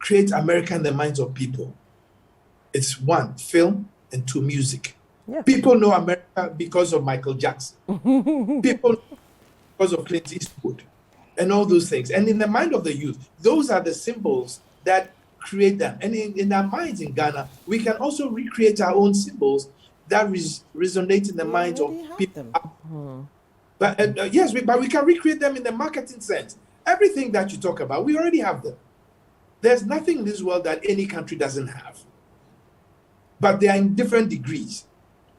create America in the minds of people? It's one, film, and two, music. Yeah. People know America because of Michael Jackson. People know because of Clint Eastwood and all those things. And in the mind of the youth, those are the symbols that create them. And in our minds in Ghana, we can also recreate our own symbols that resonate in the minds of people. But yes, but we can recreate them in the marketing sense. Everything that you talk about, we already have them. There's nothing in this world that any country doesn't have. But they are in different degrees.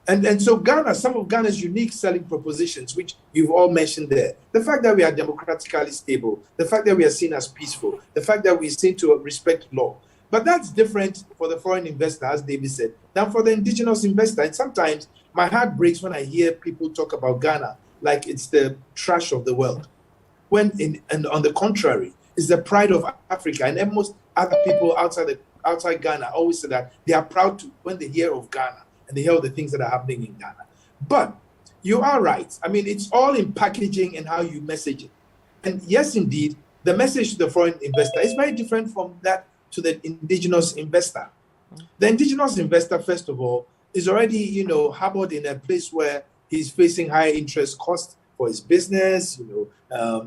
And so Ghana, some of Ghana's unique selling propositions, which you've all mentioned there, the fact that we are democratically stable, the fact that we are seen as peaceful, the fact that we seem to respect law. But that's different for the foreign investor, as David said, than for the indigenous investor. And sometimes my heart breaks when I hear people talk about Ghana like it's the trash of the world. When and on the contrary, it's the pride of Africa. And most other people outside Ghana always say that they are proud to when they hear of Ghana and they hear the things that are happening in Ghana. But you are right. I mean, it's all in packaging and how you message it. And yes, indeed, the message to the foreign investor is very different from that to the indigenous investor. The indigenous investor, first of all, is already, harbored in a place where he's facing high interest costs for his business.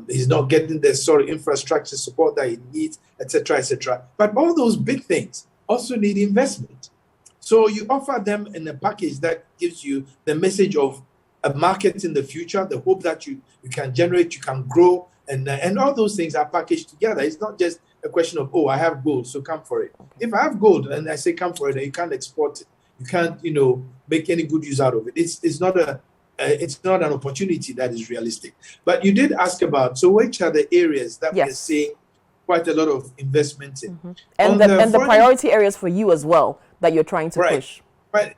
He's not getting the sort of infrastructure support that he needs, etc., etc. But all those big things also need investment. So you offer them in a package that gives you the message of a market in the future, the hope that you can generate, you can grow, and all those things are packaged together. It's not just a question of, I have gold, so come for it. Okay. If I have gold and I say come for it, and you can't export it, you can't, make any good use out of it. It's not an opportunity that is realistic. But you did ask about, so which are the areas that we're seeing quite a lot of investment in? Mm-hmm. And the priority areas for you as well that you're trying to push. Right.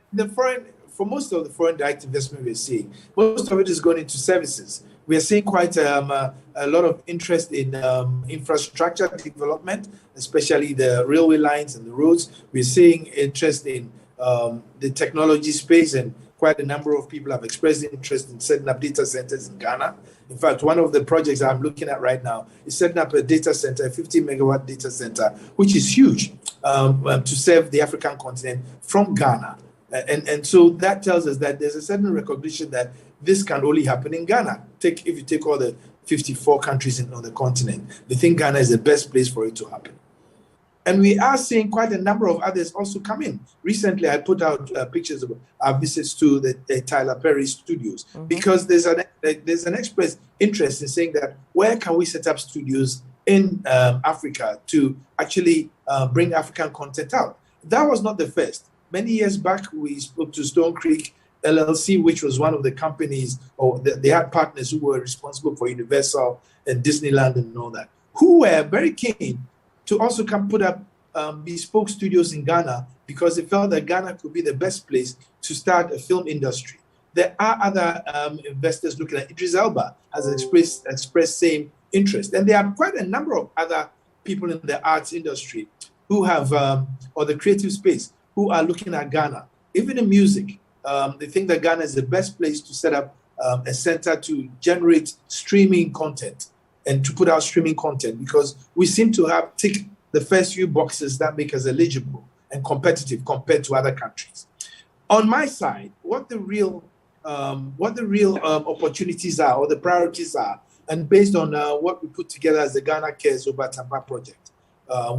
For most of the foreign direct investment we're seeing, most of it is going into services. We are seeing quite a lot of interest in infrastructure development, especially the railway lines and the roads. We're seeing interest in the technology space, and quite a number of people have expressed interest in setting up data centers in Ghana. In fact, one of the projects I'm looking at right now is setting up a data center, a 50-megawatt data center, which is huge, to serve the African continent from Ghana. And so that tells us that there's a certain recognition that this can only happen in Ghana. If you take all the 54 countries on the continent, they think Ghana is the best place for it to happen. And we are seeing quite a number of others also come in. Recently, I put out pictures of our visits to the Tyler Perry studios, because there's an express interest in saying that where can we set up studios in Africa to actually bring African content out. That was not the first. Many years back, we spoke to Stone Creek LLC, which was one of the companies, or they had partners who were responsible for Universal and Disneyland and all that, who were very keen to also come put up bespoke studios in Ghana, because they felt that Ghana could be the best place to start a film industry. There are other investors looking at Idris Elba has expressed same interest. And there are quite a number of other people in the arts industry who have, or the creative space, who are looking at Ghana. Even in music, they think that Ghana is the best place to set up a center to generate streaming content and to put out streaming content, because we seem to have ticked the first few boxes that make us eligible and competitive compared to other countries. On my side, what the real opportunities are, or the priorities are, and based on what we put together as the Ghana Cares Over Tampa project,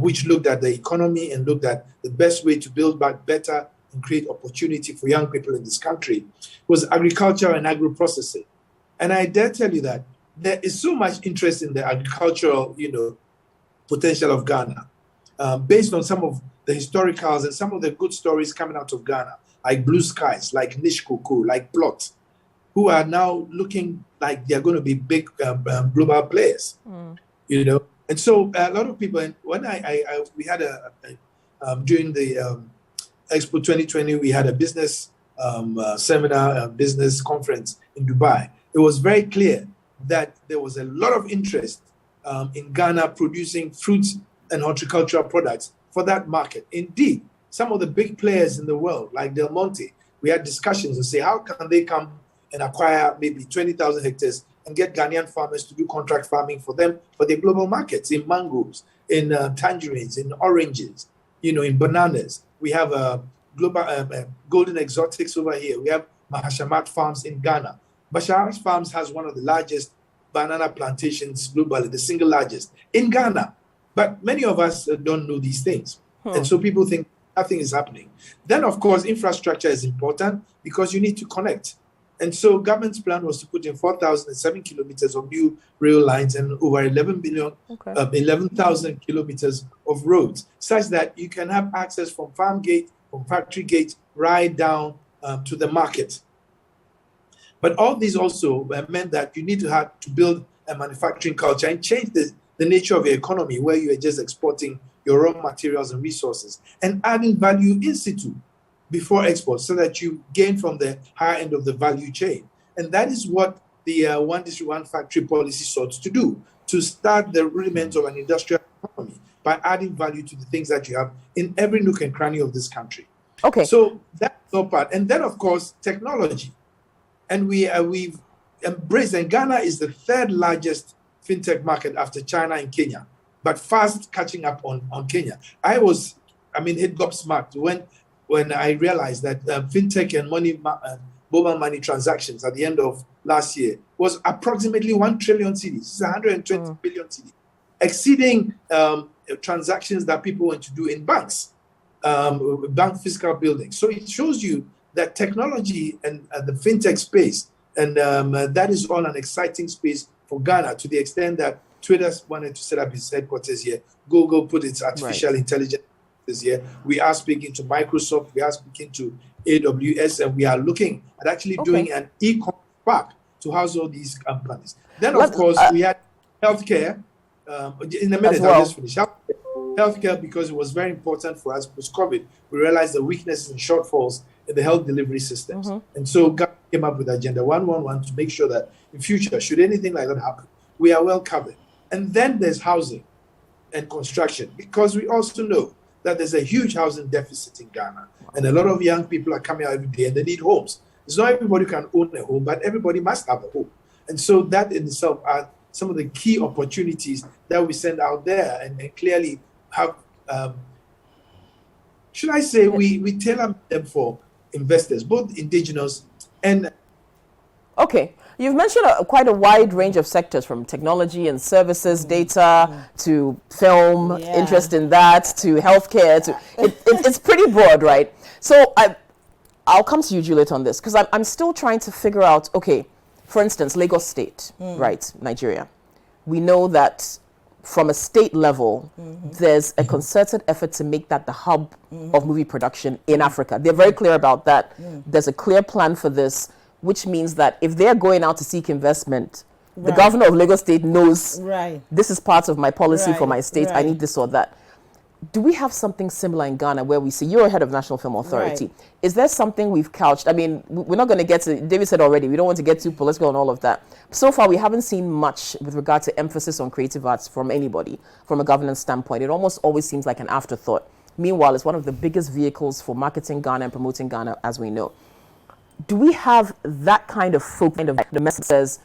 which looked at the economy and looked at the best way to build back better and create opportunity for young people in this country, was agriculture and agro-processing. And I dare tell you that there is so much interest in the agricultural, potential of Ghana, based on some of the historicals and some of the good stories coming out of Ghana, like Blue Skies, like Niche Cocoa, like Plot, who are now looking like they're going to be big global players, And so a lot of people, and when we had during the Expo 2020, we had a business seminar, business conference in Dubai. It was very clear that there was a lot of interest in Ghana producing fruits and horticultural products for that market. Indeed, some of the big players in the world, like Del Monte, we had discussions to say, how can they come and acquire maybe 20,000 hectares and get Ghanaian farmers to do contract farming for them, for the global markets, in mangoes, in tangerines, in oranges, in bananas. We have global golden exotics over here. We have Mahashamat Farms in Ghana. Mahashamat Farms has one of the largest banana plantations globally, the single largest in Ghana. But many of us don't know these things. And so people think nothing is happening. Then, of course, infrastructure is important because you need to connect. And so government's plan was to put in 4,007 kilometers of new rail lines and over 11,000 kilometers of roads, such that you can have access from farm gate, from factory gate, right down to the market. But all these also meant that you need to build a manufacturing culture and change the nature of your economy, where you are just exporting your raw materials and resources and adding value in situ before export, so that you gain from the higher end of the value chain. And that is what the One District, One Factory policy sought to do, to start the rudiments of an industrial economy by adding value to the things that you have in every nook and cranny of this country. Okay. So that's no part. And then, of course, technology. And we've embraced, and Ghana is the third largest fintech market after China and Kenya, but fast catching up on Kenya. Hit gobsmacked when I realized that fintech and mobile money transactions at the end of last year was approximately 1 trillion cedis. It's 120 billion cedis, exceeding transactions that people want to do in banks, bank physical buildings. So it shows you that technology and the fintech space, and that is all an exciting space for Ghana, to the extent that Twitter wanted to set up its headquarters here. Google put its artificial intelligence here. We are speaking to Microsoft. We are speaking to AWS, and we are looking at actually doing an e-commerce park to house all these companies. Then, of course, we had healthcare. In a minute, I'll just finish. Healthcare, because it was very important for us post-COVID. We realized the weaknesses and shortfalls in the health delivery systems. And so God came up with Agenda 111 to make sure that in future, should anything like that happen, we are well covered. And then there's housing and construction, because we also know that there's a huge housing deficit in Ghana. And a lot of young people are coming out every day and they need homes. It's not everybody can own a home, but everybody must have a home. And so that in itself are some of the key opportunities that we send out there, and clearly have, should I say, we tailor them for investors, both indigenous and... Okay. You've mentioned quite a wide range of sectors, from technology and services, data, to film, interest in that, to healthcare. It's pretty broad, right? So I'll come to you, Juliet, on this, because I'm still trying to figure out, okay, for instance, Lagos State, right, Nigeria. We know that from a state level, there's a concerted effort to make that the hub of movie production in Africa. They're very clear about that. There's a clear plan for this, which means that if they're going out to seek investment, the governor of Lagos State knows this is part of my policy for my state, I need this or that. Do we have something similar in Ghana, where we see, you're head of National Film Authority. Is there something we've couched? I mean, we're not going to get to, David said already, we don't want to get too political and all of that. So far, we haven't seen much with regard to emphasis on creative arts from anybody, from a governance standpoint. It almost always seems like an afterthought. Meanwhile, it's one of the biggest vehicles for marketing Ghana and promoting Ghana, as we know. Do we have that kind of focus? The message says,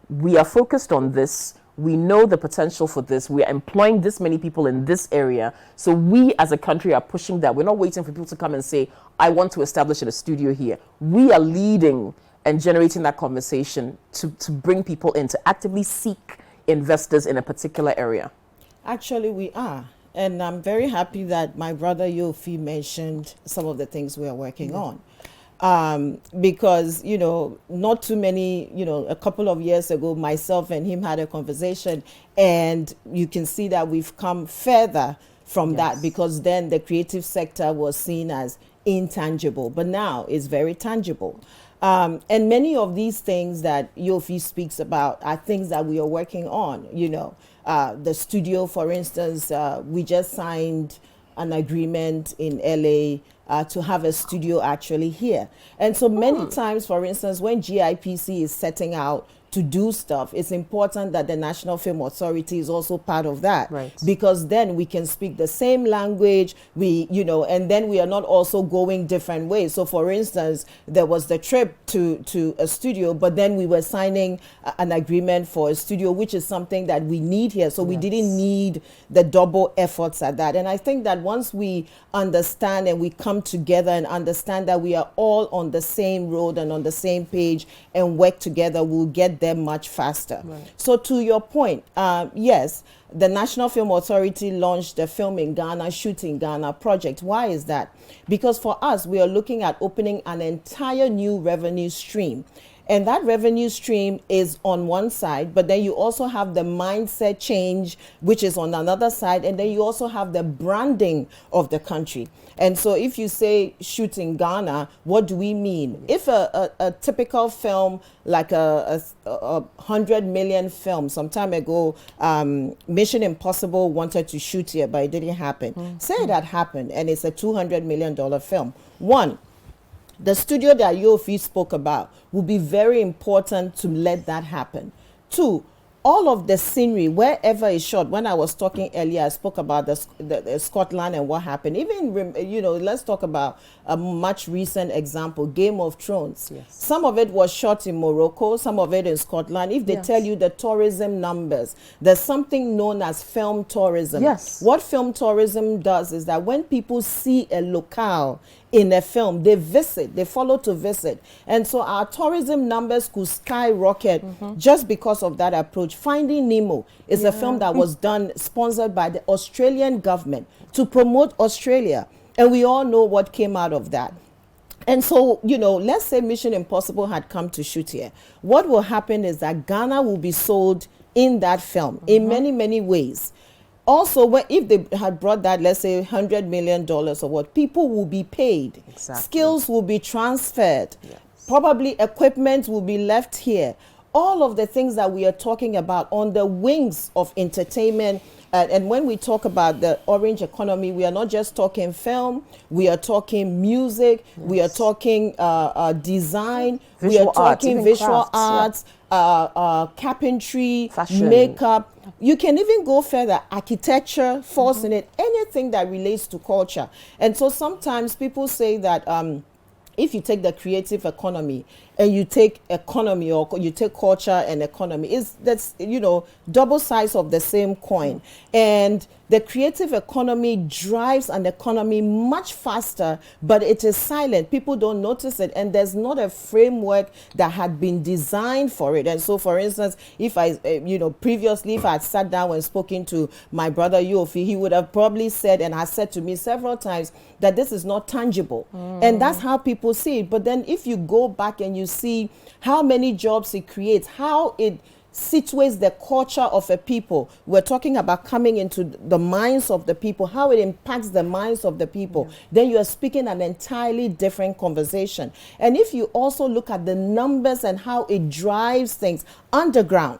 we are focused on this. We know the potential for this. We are employing this many people in this area. So we as a country are pushing that. We're not waiting for people to come and say, I want to establish a studio here. We are leading and generating that conversation to bring people in, to actively seek investors in a particular area. Actually, we are. And I'm very happy that my brother Yoffi mentioned some of the things we are working on. Because, you know, not too many, you know, a couple of years ago, myself and him had a conversation, and you can see that we've come further from that, because then the creative sector was seen as intangible, but now it's very tangible. And many of these things that Yoffi speaks about are things that we are working on, you know. The studio, for instance, we just signed an agreement in LA to have a studio actually here. And so many times, for instance, when GIPC is setting out to do stuff, it's important that the National Film Authority is also part of that, Right. because then we can speak the same language, and then we are not also going different ways. So for instance, there was the trip to a studio, but then we were signing an agreement for a studio, which is something that we need here. So we didn't need the double efforts at that. And I think that once we understand and we come together and understand that we are all on the same road and on the same page and work together, we'll get there much faster. Right. So to your point, yes, the National Film Authority launched the Film in Ghana, Shoot in Ghana project. Why is that? Because for us, we are looking at opening an entire new revenue stream. And that revenue stream is on one side, but then you also have the mindset change, which is on another side, and then you also have the branding of the country. And so if you say Shoot in Ghana, what do we mean? If a typical film, like a 100 million film, some time ago, Mission Impossible wanted to shoot here, but it didn't happen. Say that happened, and it's a $200 million film. One, the studio that Yoffi spoke about will be very important to let that happen. Two, all of the scenery, wherever it's shot. When I was talking earlier, I spoke about the Scotland and what happened. Even, let's talk about a much recent example, Game of Thrones. Yes. Some of it was shot in Morocco, some of it in Scotland. If they tell you the tourism numbers, there's something known as film tourism. Yes. What film tourism does is that when people see a locale in a film, they visit, they follow to visit. And so our tourism numbers could skyrocket just because of that approach. Finding Nemo is a film that was done, sponsored by the Australian government to promote Australia. And we all know what came out of that. And so, let's say Mission Impossible had come to shoot here. What will happen is that Ghana will be sold in that film in many, many ways. Also, if they had brought that, let's say $100 million or what, people will be paid. Exactly. Skills will be transferred. Yes. Probably equipment will be left here. All of the things that we are talking about on the wings of entertainment. And when we talk about the orange economy, we are not just talking film, we are talking music, we are talking design, we are talking visual arts, carpentry, fashion, makeup. You can even go further, architecture falls in it, anything that relates to culture. And so sometimes people say that if you take the creative economy and you take economy, or you take culture and economy, that's double sides of the same coin. And the creative economy drives an economy much faster, but it is silent. People don't notice it, and there's not a framework that had been designed for it. And so, for instance, if I, previously, if I had sat down and spoken to my brother Yoffi, he would have probably said, and has said to me several times, that this is not tangible. And that's how people see it. But then if you go back and you see how many jobs it creates, how it situates the culture of a people. We're talking about coming into the minds of the people, how it impacts the minds of the people. Then you are speaking an entirely different conversation. And if you also look at the numbers and how it drives things underground,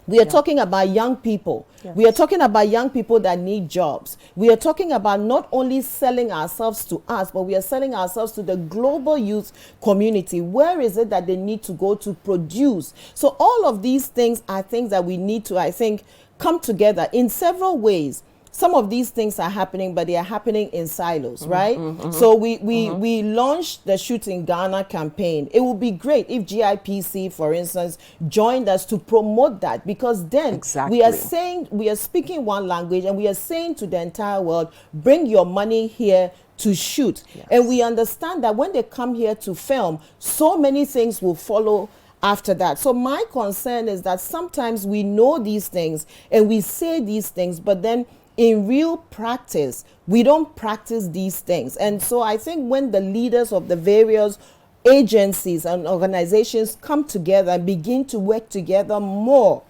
we are talking about young people. Yes. We are talking about young people that need jobs. We are talking about not only selling ourselves to us, but we are selling ourselves to the global youth community. Where is it that they need to go to produce? So all of these things are things that we need to, I think, come together in several ways. Some of these things are happening, but they are happening in silos, right? So we launched the Shoot in Ghana campaign. It would be great if GIPC, for instance, joined us to promote that, because then we are speaking one language, and we are saying to the entire world, bring your money here to shoot. Yes. And we understand that when they come here to film, so many things will follow after that. So my concern is that sometimes we know these things and we say these things, but then in real practice, we don't practice these things. And so I think when the leaders of the various agencies and organizations come together and begin to work together more,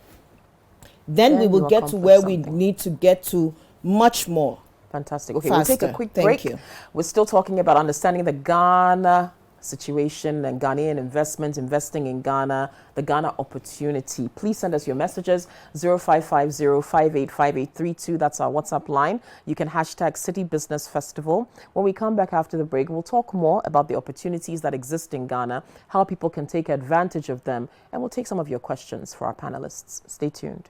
then we will get to where we need to get to much more. Fantastic. Okay, faster. We'll take a quick break. We're still talking about understanding the Ghana situation and Ghanaian investment, investing in Ghana, the Ghana opportunity. Please send us your messages, 0550-585832. That's our WhatsApp line. You can hashtag Citi Business Festival. When we come back after the break, we'll talk more about the opportunities that exist in Ghana, how people can take advantage of them, and we'll take some of your questions for our panelists. Stay tuned.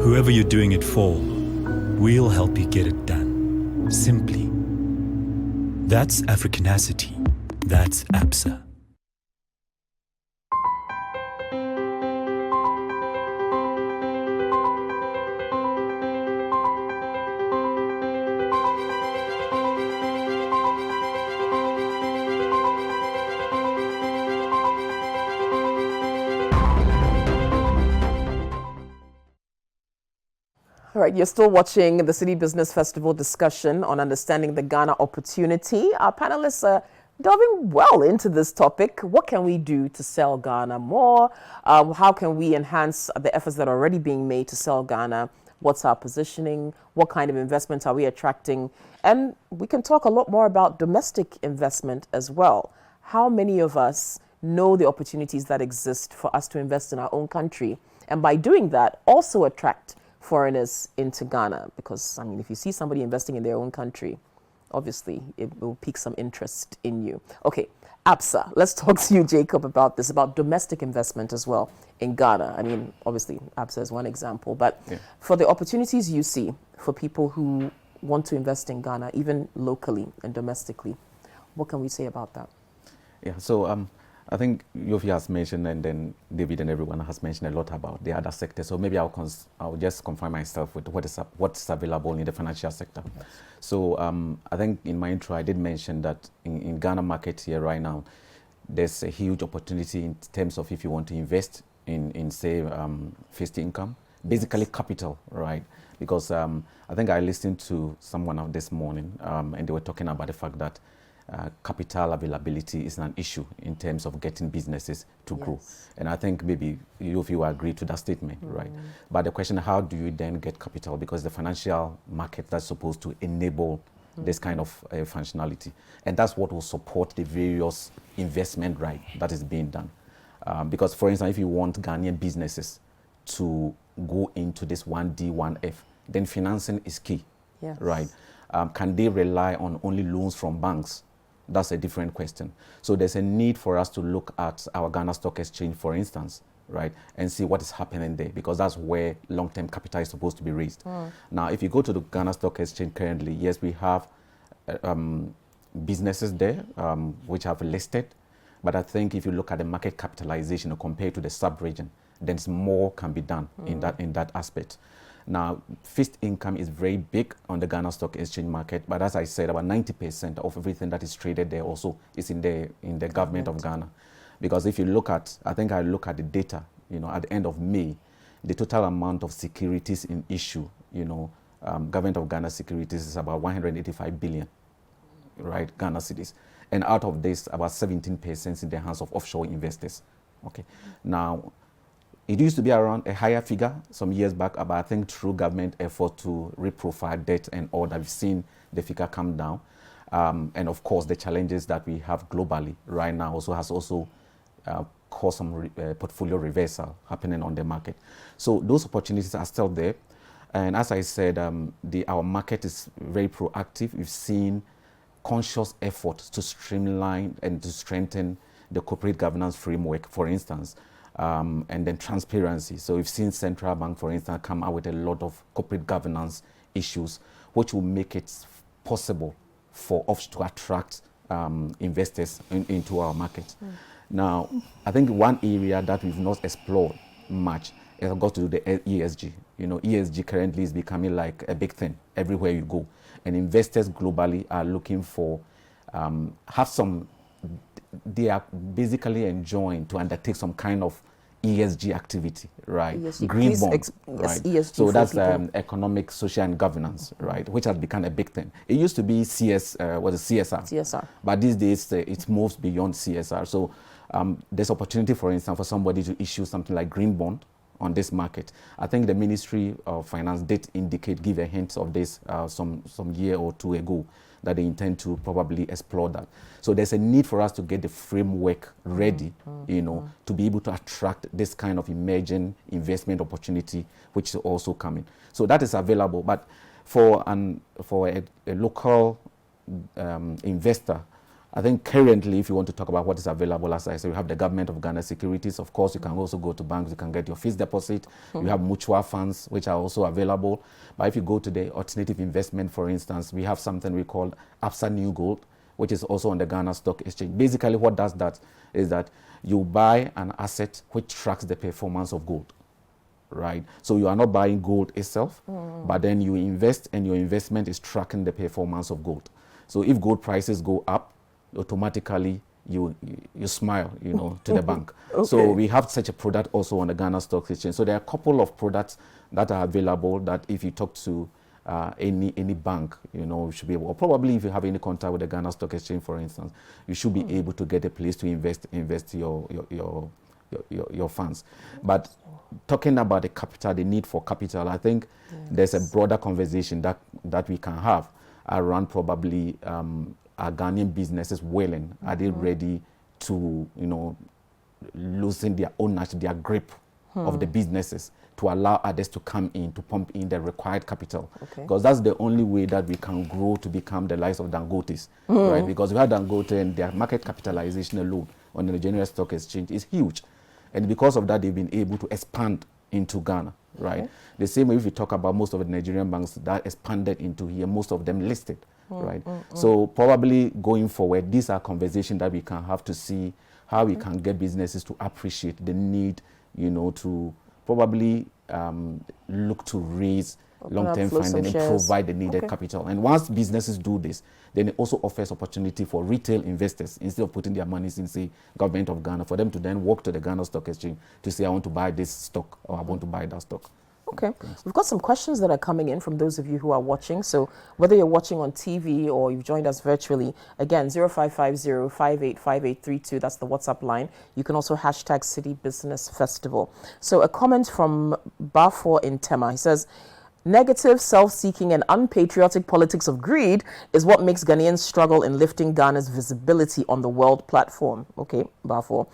Whoever you're doing it for, we'll help you get it done. Simply. That's Africanacity. That's ABSA. All right, you're still watching the Citi Business Festival discussion on understanding the Ghana opportunity. Our panelists are delving well into this topic. What can we do to sell Ghana more? How can we enhance the efforts that are already being made to sell Ghana? What's our positioning? What kind of investments are we attracting? And we can talk a lot more about domestic investment as well. How many of us know the opportunities that exist for us to invest in our own country? And by doing that, also attract foreigners into Ghana, because I mean, if you see somebody investing in their own country, obviously it will pique some interest in you. Okay, ABSA, let's talk to you, Jacob, about this, about domestic investment as well in Ghana. I mean, obviously ABSA is one example, but for the opportunities you see for people who want to invest in Ghana, even locally and domestically, what can we say about that? Yeah, so I think Yoffi has mentioned, and then David and everyone has mentioned a lot about the other sectors. So maybe I'll just confine myself with what's available in the financial sector. Yes. So I think in my intro, I did mention that in Ghana market here right now, there's a huge opportunity in terms of if you want to invest in say, fixed income, basically capital, right? Because I think I listened to someone out this morning, and they were talking about the fact that capital availability is an issue in terms of getting businesses to grow. And I think maybe you agree to that statement, right? But the question, how do you then get capital? Because the financial market that's supposed to enable this kind of functionality. And that's what will support the various investment right that is being done. Because for instance, if you want Ghanaian businesses to go into this 1D, 1F, then financing is key, right? Can they rely on only loans from banks? That's a different question. So there's a need for us to look at our Ghana Stock Exchange, for instance, right, and see what is happening there, because that's where long-term capital is supposed to be raised. Now, if you go to the Ghana Stock Exchange currently, yes, we have businesses there which have listed, but I think if you look at the market capitalization compared to the sub-region, then more can be done in that aspect. Now, fixed income is very big on the Ghana Stock Exchange market, but as I said, about 90% of everything that is traded there also is in the government of Ghana. Because if you look at, I think I look at the data, at the end of May, the total amount of securities in issue, government of Ghana securities is about 185 billion, right, Ghana cedis. And out of this, about 17% in the hands of offshore investors. Okay. Now, it used to be around a higher figure some years back, but I think through government effort to reprofile debt and all that, we've seen the figure come down. And of course, the challenges that we have globally right now also has cause some portfolio reversal happening on the market. So those opportunities are still there. And as I said, our market is very proactive. We've seen conscious efforts to streamline and to strengthen the corporate governance framework, for instance, and then transparency. So we've seen central bank, for instance, come out with a lot of corporate governance issues, which will make it possible for us to attract investors into our market. Now, I think one area that we've not explored much has got to do the ESG. You know, ESG currently is becoming like a big thing everywhere you go. And investors globally are looking for, they are basically enjoying to undertake some kind of ESG activity, right? ESG. Green Please bond, yes, right? ESG So for that's people. economic, social, and governance, right? Which has become a big thing. It used to be CSR. CSR. But these days it moves beyond CSR. So there's opportunity, for instance, for somebody to issue something like green bond on this market. I think the Ministry of Finance did give a hint of this some year or two ago, that they intend to probably explore that. So there's a need for us to get the framework ready, to be able to attract this kind of emerging investment opportunity, which is also coming. So that is available. But for a local investor, I think currently, if you want to talk about what is available, as I said, we have the Government of Ghana securities. Of course, you can also go to banks, you can get your fixed deposit. You have mutual funds, which are also available. But if you go to the alternative investment, for instance, we have something we call Absa New Gold, which is also on the Ghana Stock Exchange. Basically, what does that is that you buy an asset which tracks the performance of gold, right? So you are not buying gold itself, but then you invest, and your investment is tracking the performance of gold. So if gold prices go up, automatically you smile, to the bank. Okay. So we have such a product also on the Ghana Stock Exchange. So there are a couple of products that are available that if you talk to any bank, you should be able, or probably if you have any contact with the Ghana Stock Exchange, for instance, you should be able to get a place to invest your funds. But talking about the need for capital, I think there's a broader conversation that we can have around probably are Ghanaian businesses willing? Are they ready to, loosen their ownership, their grip of the businesses, to allow others to come in, to pump in the required capital? Because that's the only way that we can grow to become the likes of Dangotes, right? Because we have Dangote, and their market capitalization alone on the Nigerian Stock Exchange is huge. And because of that, they've been able to expand into Ghana, right? The same way if we talk about most of the Nigerian banks that expanded into here, most of them listed. Right. So probably going forward, these are conversations that we can have to see how we can get businesses to appreciate the need, to probably look to raise long-term funding and provide the needed capital. And once businesses do this, then it also offers opportunity for retail investors, instead of putting their money in, say, Government of Ghana, for them to then walk to the Ghana Stock Exchange to say, I want to buy this stock, or I want to buy that stock. Okay, we've got some questions that are coming in from those of you who are watching. So whether you're watching on TV or you've joined us virtually, again, 0550-585832, that's the WhatsApp line. You can also hashtag Citi Business Festival. So a comment from Bafor in Tema. He says, negative, self-seeking and unpatriotic politics of greed is what makes Ghanaians struggle in lifting Ghana's visibility on the world platform. Okay, Bafor.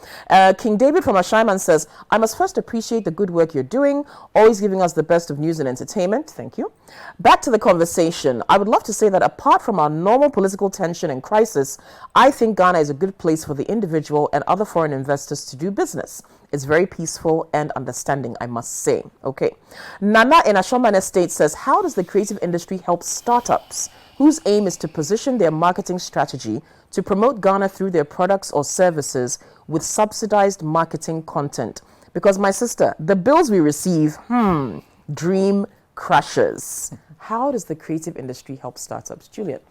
King David from Ashaiman says, I must first appreciate the good work you're doing, always giving us the best of news and entertainment. Thank you. Back to the conversation. I would love to say that apart from our normal political tension and crisis, I think Ghana is a good place for the individual and other foreign investors to do business. It's very peaceful and understanding, I must say. Okay. Nana in Ashoman Estate says, how does the creative industry help startups whose aim is to position their marketing strategy to promote Ghana through their products or services with subsidized marketing content? Because my sister, the bills we receive, dream crushes. How does the creative industry help startups? Juliet,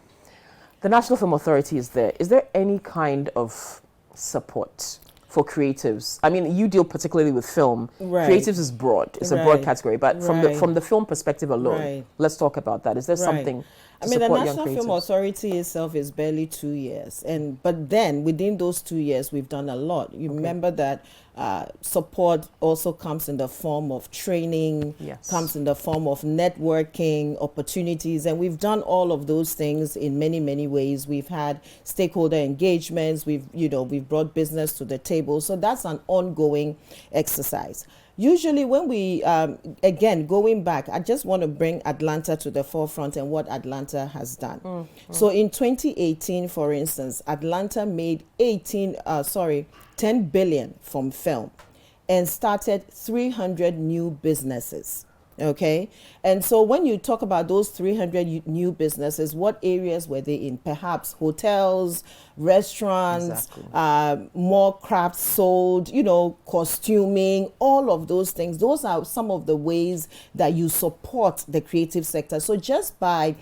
the National Film Authority is there. Is there any kind of support for creatives? I mean, you deal particularly with film. Right. Creatives is broad. It's a broad category. But from the film perspective alone, Right. let's talk about that. Is there something? I mean, the support young National Film creatives? Authority itself is barely 2 years, but then within those 2 years, we've done a lot. You remember that support also comes in the form of training, Yes. comes in the form of networking opportunities, and we've done all of those things in many, many ways. We've had stakeholder engagements. We've brought business to the table. So that's an ongoing exercise. Usually when we, again, going back, I just want to bring Atlanta to the forefront and what Atlanta has done. So in 2018, for instance, Atlanta made 10 billion from film and started 300 new businesses. Okay. And so when you talk about those 300 new businesses, what areas were they in? Perhaps hotels, restaurants, Exactly. more crafts sold, costuming, all of those things. Those are some of the ways that you support the creative sector. So just by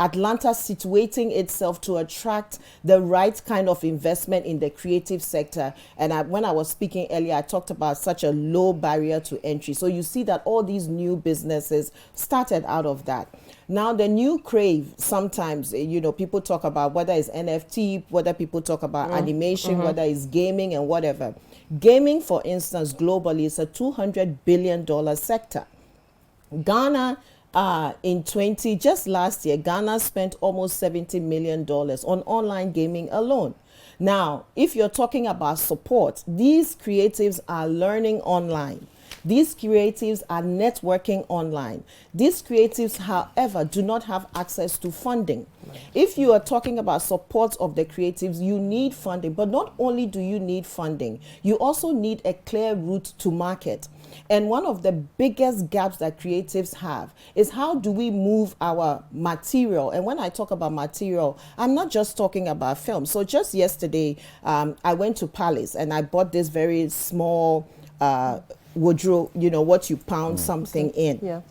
Atlanta situating itself to attract the right kind of investment in the creative sector. And when I was speaking earlier, I talked about such a low barrier to entry. So you see that all these new businesses started out of that. Now the new crave, sometimes, people talk about whether it's NFT, whether people talk about animation, whether it's gaming and whatever. Gaming, for instance, globally is a $200 billion sector. Ghana, just last year, Ghana spent almost $70 million on online gaming alone. Now, if you're talking about support, these creatives are learning online. These creatives are networking online. These creatives, however, do not have access to funding. If you are talking about support of the creatives, you need funding. But not only do you need funding, you also need a clear route to market. And one of the biggest gaps that creatives have is how do we move our material? And when I talk about material, I'm not just talking about film. So just yesterday, I went to Palace and I bought this very small wardrobe, what you pound something in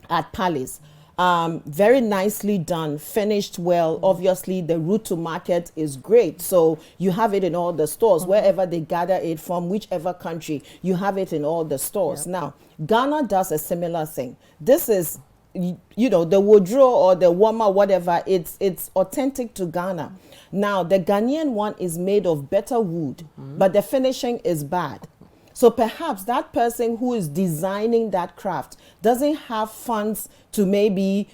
at Palace. Very nicely done, finished well. Obviously, the route to market is great. So you have it in all the stores, wherever they gather it from, whichever country, you have it in all the stores. Now, Ghana does a similar thing. This is, the wardrobe or the warmer, whatever, it's authentic to Ghana. Now, the Ghanaian one is made of better wood, but the finishing is bad. So perhaps that person who is designing that craft doesn't have funds to maybe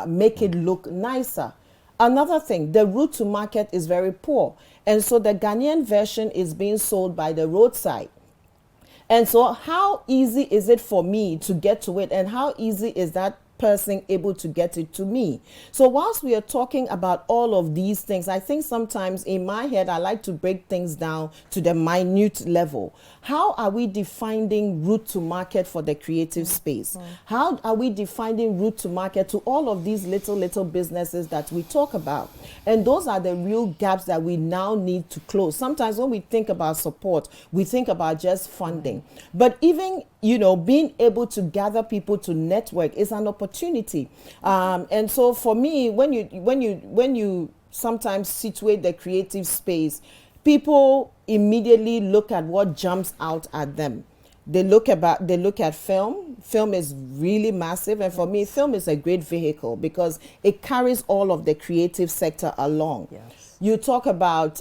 make it look nicer. Another thing, the route to market is very poor. And so the Ghanaian version is being sold by the roadside. And so how easy is it for me to get to it? And how easy is that person able to get it to me? So whilst we are talking about all of these things, I think sometimes in my head, I like to break things down to the minute level. How are we defining route to market for the creative space? How are we defining route to market to all of these little businesses that we talk about? And those are the real gaps that we now need to close. Sometimes when we think about support, we think about just funding. But even, being able to gather people to network is an opportunity. And so for me, when you sometimes situate the creative space, people immediately look at what jumps out at them. They look at film. Film is really massive. And for me, film is a great vehicle because it carries all of the creative sector along. Yes. You talk about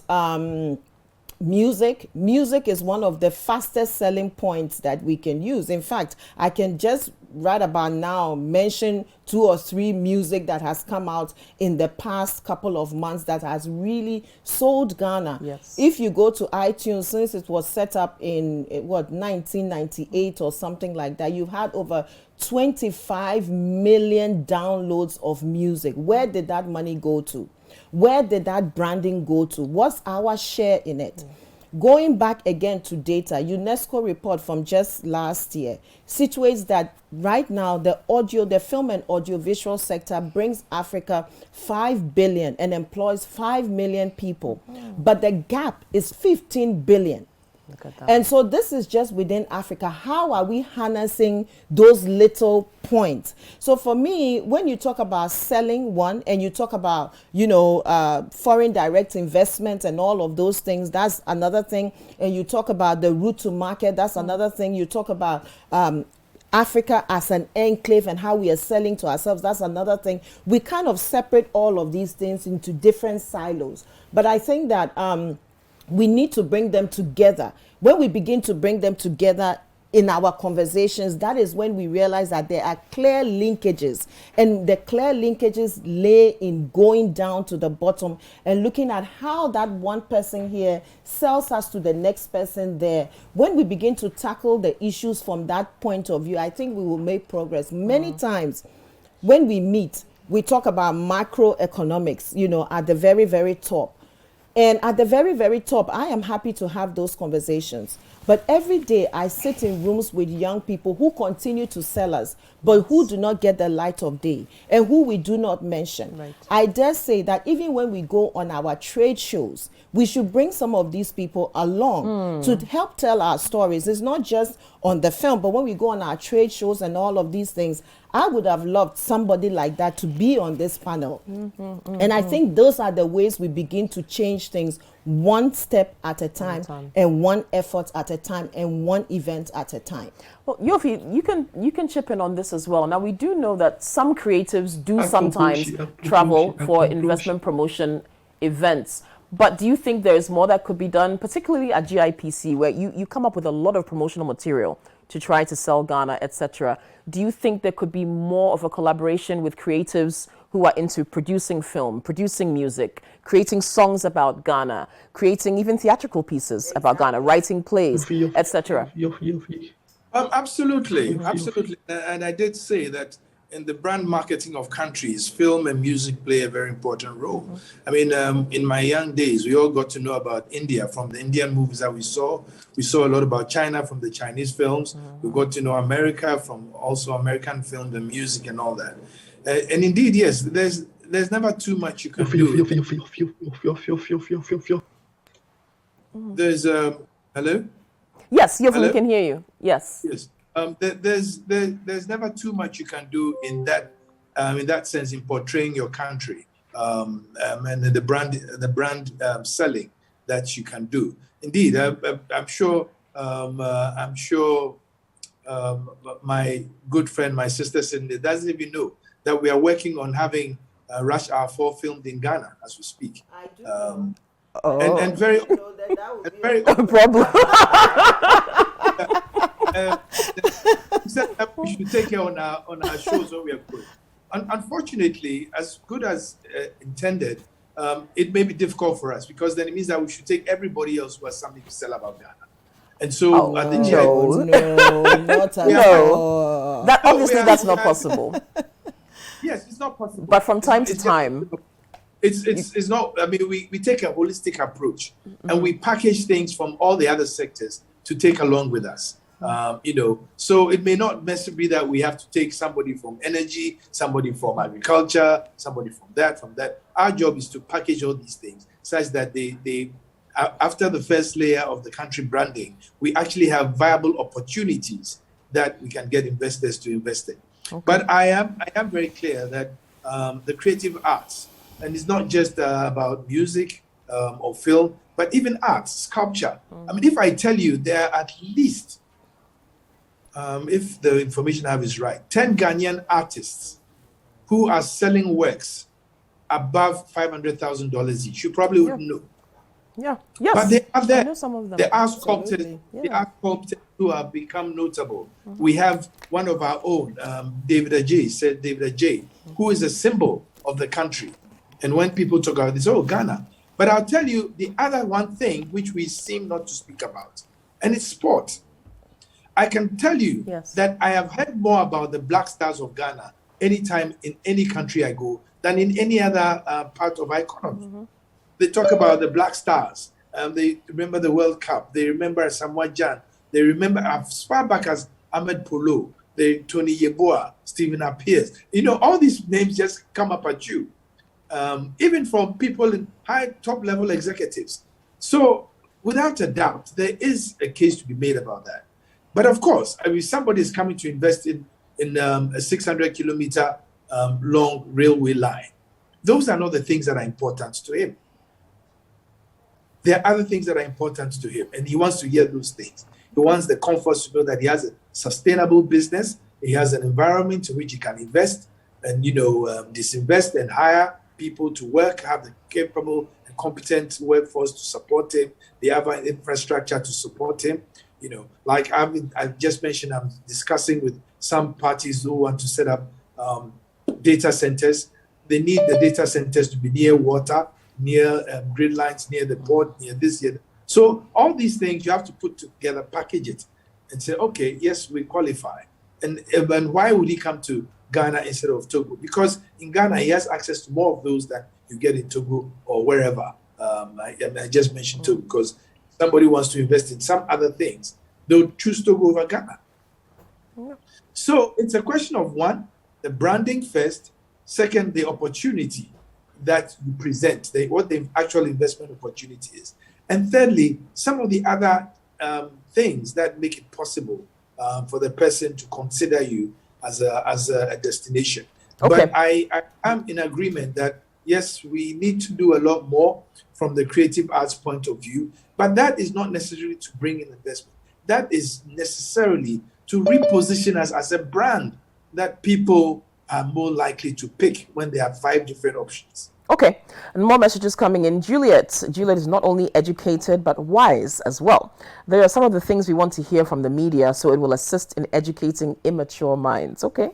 music. Music is one of the fastest selling points that we can use. In fact, I can just right about now mention 2 or 3 music that has come out in the past couple of months that has really sold Ghana. Yes. If you go to iTunes, since it was set up in 1998 or something like that, you've had over 25 million downloads of music. Where did that money go to? Where did that branding go to? What's our share in it? Going back again to data, UNESCO report from just last year situates that right now the film and audiovisual sector brings Africa 5 billion and employs 5 million people. But the gap is 15 billion. Look at that. And so this is just within Africa. How are we harnessing those little points? So for me, when you talk about selling one and you talk about, foreign direct investment and all of those things, that's another thing. And you talk about the route to market, that's another thing. You talk about Africa as an enclave and how we are selling to ourselves, that's another thing. We kind of separate all of these things into different silos. But I think that we need to bring them together. When we begin to bring them together in our conversations, that is when we realize that there are clear linkages, and the clear linkages lay in going down to the bottom and looking at how that one person here sells us to the next person there. When we begin to tackle the issues from that point of view, I think we will make progress. Many times when we meet, we talk about macroeconomics, you know, at the very, very top. And at the very, very top, I am happy to have those conversations. But every day I sit in rooms with young people who continue to sell us, but who do not get the light of day and who we do not mention. Right. I dare say that even when we go on our trade shows, we should bring some of these people along to help tell our stories. It's not just on the film, but when we go on our trade shows and all of these things, I would have loved somebody like that to be on this panel. And I think those are the ways we begin to change things, one step at a time, and one effort at a time, and one event at a time. Well, Yoffi, you can chip in on this as well. Now, we do know that some creatives do sometimes travel for investment promotion events. But do you think there is more that could be done, particularly at GIPC, where you come up with a lot of promotional material to try to sell Ghana, etc.? Do you think there could be more of a collaboration with creatives who are into producing film, producing music, creating songs about Ghana, creating even theatrical pieces about Ghana, writing plays, etc.? Absolutely. And I did say that in the brand marketing of countries, film and music play a very important role. I mean, in my young days, we all got to know about India from the Indian movies that we saw. We saw a lot about China from the Chinese films. We got to know America from also American film, the music and all that. And indeed, yes, there's never too much you can do. There's hello? Yes, Yoffi, we can hear you. Yes. Yes. There's never too much you can do in that sense in portraying your country and the brand selling that you can do. Indeed, I'm sure my good friend, my sister Cindy, doesn't even know that we are working on having Rush Hour 4 filmed in Ghana as we speak. I do. And very Problem. Said that we should take care on our shows when we are good. Unfortunately, as good as intended, it may be difficult for us because then it means that we should take everybody else who has something to sell about Ghana. And so at the not at all. That obviously that's not possible. Yes, it's not possible. But from time to time, it's not. I mean, we take a holistic approach and we package things from all the other sectors to take along with us. So it may not necessarily be that we have to take somebody from energy, somebody from agriculture, somebody from that. Our job is to package all these things such that they after the first layer of the country branding, we actually have viable opportunities that we can get investors to invest in. Okay. But I am very clear that the creative arts, and it's not just about music or film, but even arts, sculpture. I mean, if I tell you there are at least, if the information I have is right, 10 Ghanaian artists who are selling works above $500,000 each, you probably wouldn't know. Yeah. Yes. But they are there. I know some of them. There are sculptors. There are sculptors who have become notable. We have one of our own, David Ajay, who is a symbol of the country. And when people talk about this, Ghana. But I'll tell you the other one thing which we seem not to speak about, and it's sport. I can tell you that I have heard more about the Black Stars of Ghana anytime in any country I go than in any other part of our economy. They talk about the Black Stars. They remember the World Cup. They remember Samoa Jan. They remember as far back as Ahmed Polo, Tony Yeboah, Stephen Appiers. You know, all these names just come up at you. Even from people in top level executives. So without a doubt, there is a case to be made about that. But of course, I mean, somebody is coming to invest in a 600-kilometer long railway line. Those are not the things that are important to him. There are other things that are important to him, and he wants to hear those things. He wants the comfort to know that he has a sustainable business He has an environment in which he can invest and, disinvest and hire people to work, have the capable and competent workforce to support him. They have an infrastructure to support him. Like I've just mentioned, I'm discussing with some parties who want to set up data centers. They need the data centers to be near water, near grid lines, near the port, near this, near. So all these things you have to put together, package it, and say, okay, yes, we qualify. And why would he come to Ghana instead of Togo? Because in Ghana, he has access to more of those than you get in Togo or wherever. I just mentioned Togo because somebody wants to invest in some other things, they'll choose Togo over Ghana. So it's a question of one, the branding first, second, the opportunity that you present, what the actual investment opportunity is. And thirdly, some of the other things that make it possible for the person to consider you as a destination. Okay. But I am in agreement that, yes, we need to do a lot more from the creative arts point of view, but that is not necessarily to bring in investment. That is necessarily to reposition us as a brand that people are more likely to pick when they have 5 different options. Okay, and more messages coming in. Juliet is not only educated but wise as well. There are some of the things we want to hear from the media, so it will assist in educating immature minds. Okay,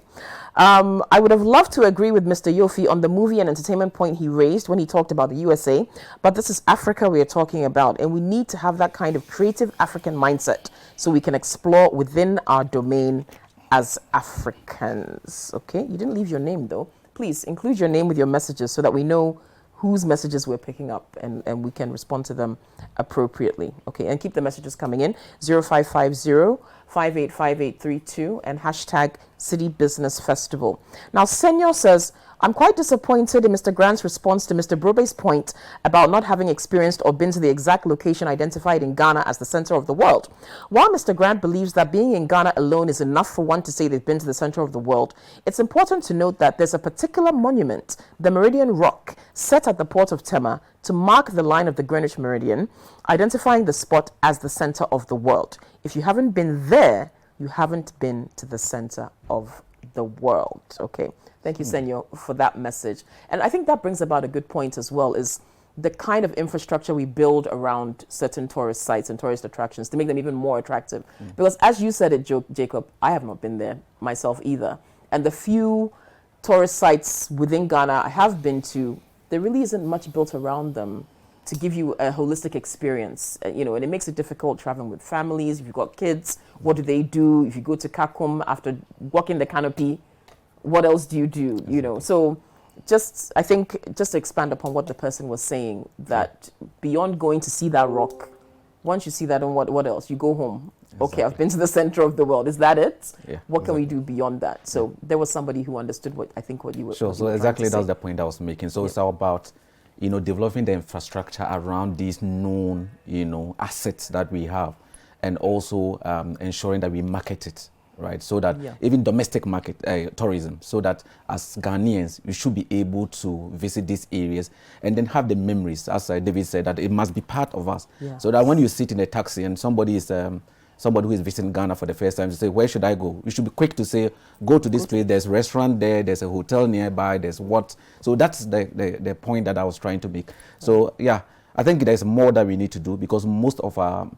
I would have loved to agree with Mr. Yoffi on the movie and entertainment point he raised when he talked about the USA, but this is Africa we are talking about, and we need to have that kind of creative African mindset so we can explore within our domain as Africans. Okay, you didn't leave your name though. Please include your name with your messages so that we know whose messages we're picking up and we can respond to them appropriately. Okay, and keep the messages coming in. 0550-585832 and hashtag Citi Business Festival. Now, Senor says, I'm quite disappointed in Mr. Grant's response to Mr. Brobe's point about not having experienced or been to the exact location identified in Ghana as the center of the world. While Mr. Grant believes that being in Ghana alone is enough for one to say they've been to the center of the world, it's important to note that there's a particular monument, the Meridian Rock, set at the port of Tema to mark the line of the Greenwich Meridian, identifying the spot as the center of the world. If you haven't been there, you haven't been to the center of the world. Okay. Thank you, Senor, for that message. And I think that brings about a good point as well, is the kind of infrastructure we build around certain tourist sites and tourist attractions to make them even more attractive. Because as you said it, Jacob, I have not been there myself either. And the few tourist sites within Ghana I have been to, there really isn't much built around them to give you a holistic experience. And it makes it difficult traveling with families. If you've got kids, what do they do? If you go to Kakum after walking the canopy, what else do you do? So I think just to expand upon what the person was saying, that beyond going to see that rock, once you see that, and what else? You go home. Exactly. Okay, I've been to the center of the world. Is that it? Yeah, what can we do beyond that? So there was somebody who understood what you were. Sure. So exactly that's the point I was making. So it's all about, developing the infrastructure around these known, assets that we have, and also ensuring that we market it. Right, so that even domestic market tourism, so that as Ghanaians, we should be able to visit these areas and then have the memories, as David said, that it must be part of us. Yeah. So that when you sit in a taxi and somebody who is visiting Ghana for the first time, you say, where should I go? You should be quick to say, go to this place, there's a restaurant there, there's a hotel nearby, there's what. So that's the point that I was trying to make. So yeah, I think there's more that we need to do, because most of our,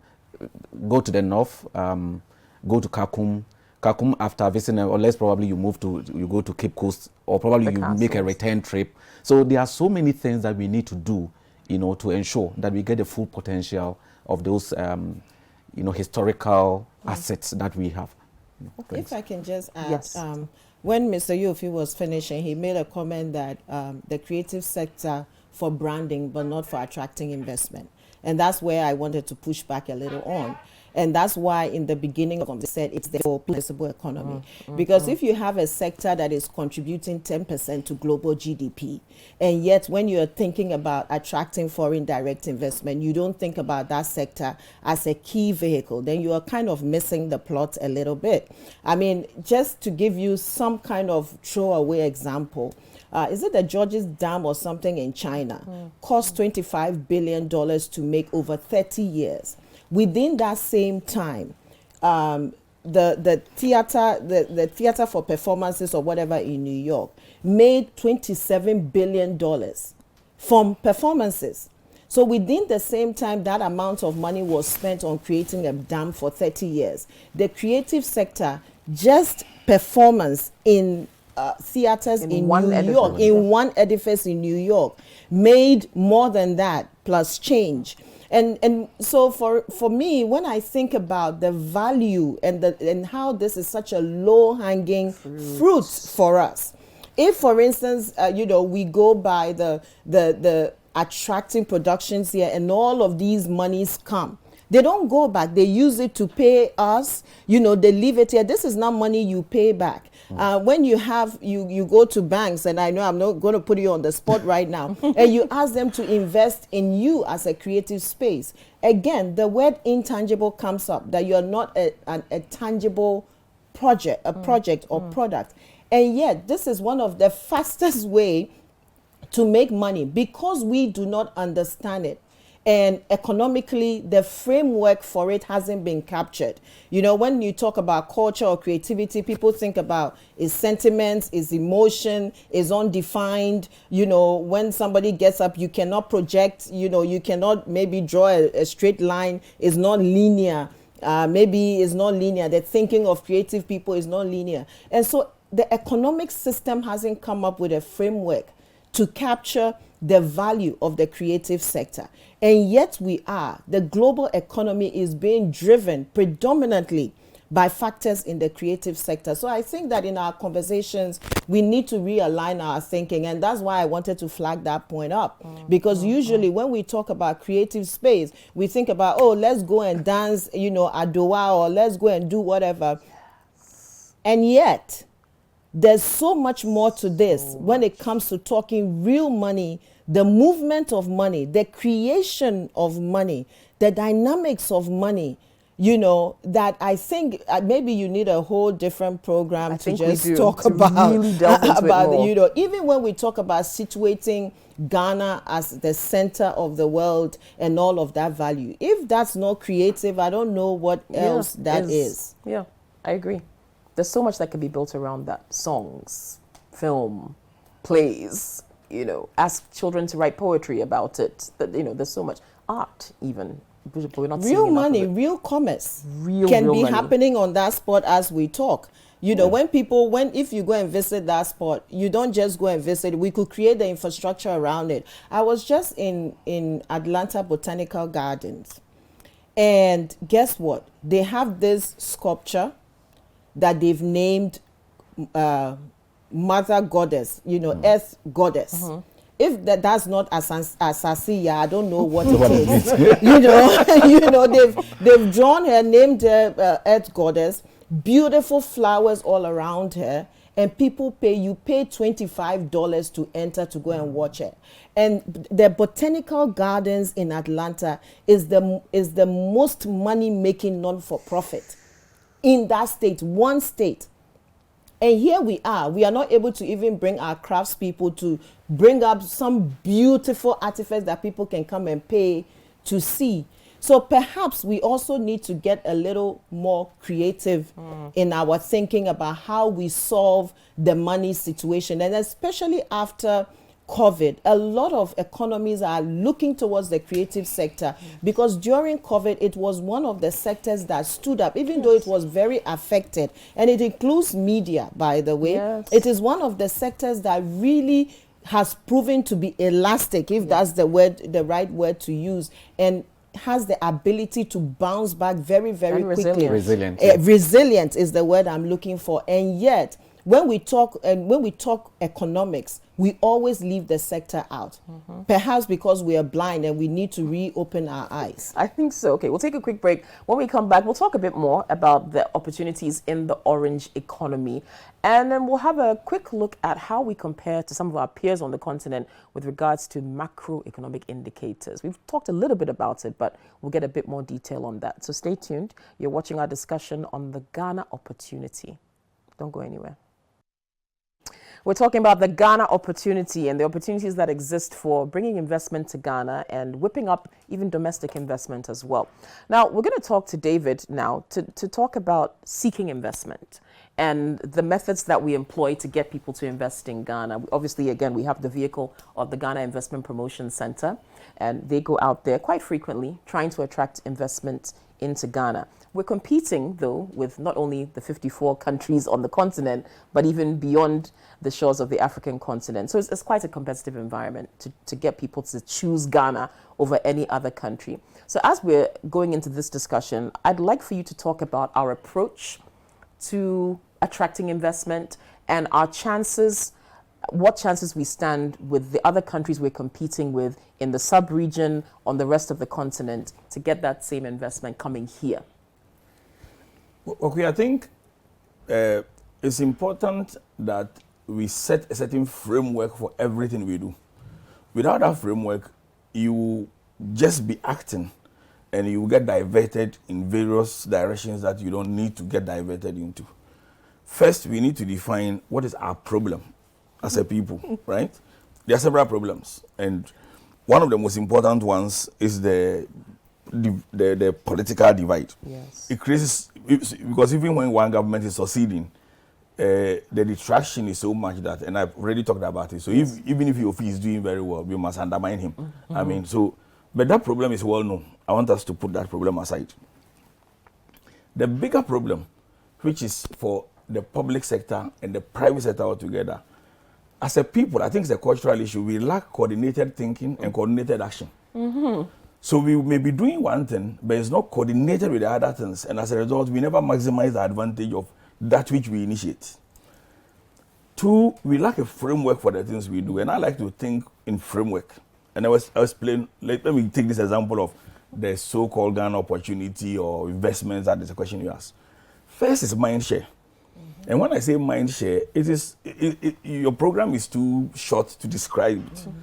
go to the north, go to Kakum, after visiting, unless probably you go to Cape Coast, or probably you make a return trip. So there are so many things that we need to do, to ensure that we get the full potential of those, historical assets that we have. Okay. If I can just add, yes. When Mr. Yoffi was finishing, he made a comment that the creative sector for branding, but not for attracting investment. And that's where I wanted to push back a little on. And that's why in the beginning of the said it's the flexible economy. Because if you have a sector that is contributing 10% to global GDP, and yet when you're thinking about attracting foreign direct investment, you don't think about that sector as a key vehicle, then you are kind of missing the plot a little bit. I mean, just to give you some kind of throwaway example, is it the Georges Dam or something in China? Cost $25 billion to make over 30 years. Within that same time, the theater for performances or whatever in New York made $27 billion from performances. So within the same time that amount of money was spent on creating a dam for 30 years, the creative sector, just performance in theaters in New York, in one edifice in New York, made more than that plus change. And so for me, when I think about the value and how this is such a low-hanging fruit for us, if, for instance, we go by the attracting productions here and all of these monies come, they don't go back. They use it to pay us. They leave it here. This is not money you pay back. When you go to banks, and I know I'm not going to put you on the spot right now, and you ask them to invest in you as a creative space. Again, the word intangible comes up, that you're not a tangible project, or product. And yet, this is one of the fastest way to make money because we do not understand it. And economically, the framework for it hasn't been captured. When you talk about culture or creativity, people think about its sentiments, its emotion, is undefined. When somebody gets up, you cannot project, you cannot maybe draw a straight line. It's not linear. Maybe it's not linear. The thinking of creative people is not linear. And so the economic system hasn't come up with a framework to capture the value of the creative sector. And yet the global economy is being driven predominantly by factors in the creative sector. So I think that in our conversations, we need to realign our thinking. And that's why I wanted to flag that point up. Because usually when we talk about creative space, we think about, let's go and dance, Adowa, or let's go and do whatever. And yet, there's so much more to this when it comes to talking real money, the movement of money, the creation of money, the dynamics of money, that I think maybe you need a whole different program to just talk about. Really about even when we talk about situating Ghana as the center of the world and all of that value. If that's not creative, I don't know what else that is. Yeah, I agree. There's so much that can be built around that. Songs, film, plays, ask children to write poetry about it. There's so much art even. But we're not real money, real commerce can be happening on that spot as we talk. If you go and visit that spot, you don't just go and visit. We could create the infrastructure around it. I was just in Atlanta Botanical Gardens. And guess what? They have this sculpture that they've named Mother Goddess, Earth Goddess. If that's not Asasiya, I don't know what it is. They've drawn her, named her Earth Goddess, beautiful flowers all around her, and people pay $25 to enter to go and watch it. And the Botanical Gardens in Atlanta is the most money-making non-for-profit in that state, one state. And here we are not able to even bring our craftspeople to bring up some beautiful artifacts that people can come and pay to see. So perhaps we also need to get a little more creative in our thinking about how we solve the money situation. And especially after COVID, a lot of economies are looking towards the creative sector because during COVID, it was one of the sectors that stood up, even though it was very affected. And it includes media, by the way. Yes. It is one of the sectors that really has proven to be elastic, if that's the right word to use, and has the ability to bounce back very, very quickly. Resilient. Resilient is the word I'm looking for. And yet, when we talk economics, we always leave the sector out. Perhaps because we are blind and we need to reopen our eyes. I think so. Okay, we'll take a quick break. When we come back, we'll talk a bit more about the opportunities in the orange economy. And then we'll have a quick look at how we compare to some of our peers on the continent with regards to macroeconomic indicators. We've talked a little bit about it, but we'll get a bit more detail on that. So stay tuned. You're watching our discussion on the Ghana opportunity. Don't go anywhere. We're talking about the Ghana opportunity and the opportunities that exist for bringing investment to Ghana and whipping up even domestic investment as well. Now, we're going to talk to David now to talk about seeking investment and the methods that we employ to get people to invest in Ghana. Obviously, again, we have the vehicle of the Ghana Investment Promotion Center, and they go out there quite frequently trying to attract investment into Ghana. We're competing, though, with not only the 54 countries on the continent, but even beyond the shores of the African continent. So it's quite a competitive environment to get people to choose Ghana over any other country. So as we're going into this discussion, I'd like for you to talk about our approach to attracting investment and our chances, what chances we stand with the other countries we're competing with in the sub-region, on the rest of the continent, to get that same investment coming here. Okay, I think it's important that we set a certain framework for everything we do. Without that framework, you just be acting and you get diverted in various directions that you don't need to get diverted into. First, we need to define what is our problem as a people, right? There are several problems, and one of the most important ones is the political divide. Yes. It creates, because even when one government is succeeding, the distraction is so much that, and I've already talked about it. So even if Yoffi is doing very well, we must undermine him. Mm-hmm. I mean, but that problem is well known. I want us to put that problem aside. The bigger problem, which is for the public sector and the private sector altogether, as a people, I think it's a cultural issue. We lack coordinated thinking and coordinated action. Mm-hmm. So we may be doing one thing, but it's not coordinated with the other things. And as a result, we never maximize the advantage of that which we initiate. Two, we lack a framework for the things we do. And I like to think in framework. And I was explaining, let me take this example of the so-called Ghana opportunity or investments. That is a question you ask. First is mind share. Mm-hmm. And when I say mind share, your program is too short to describe it. Mm-hmm.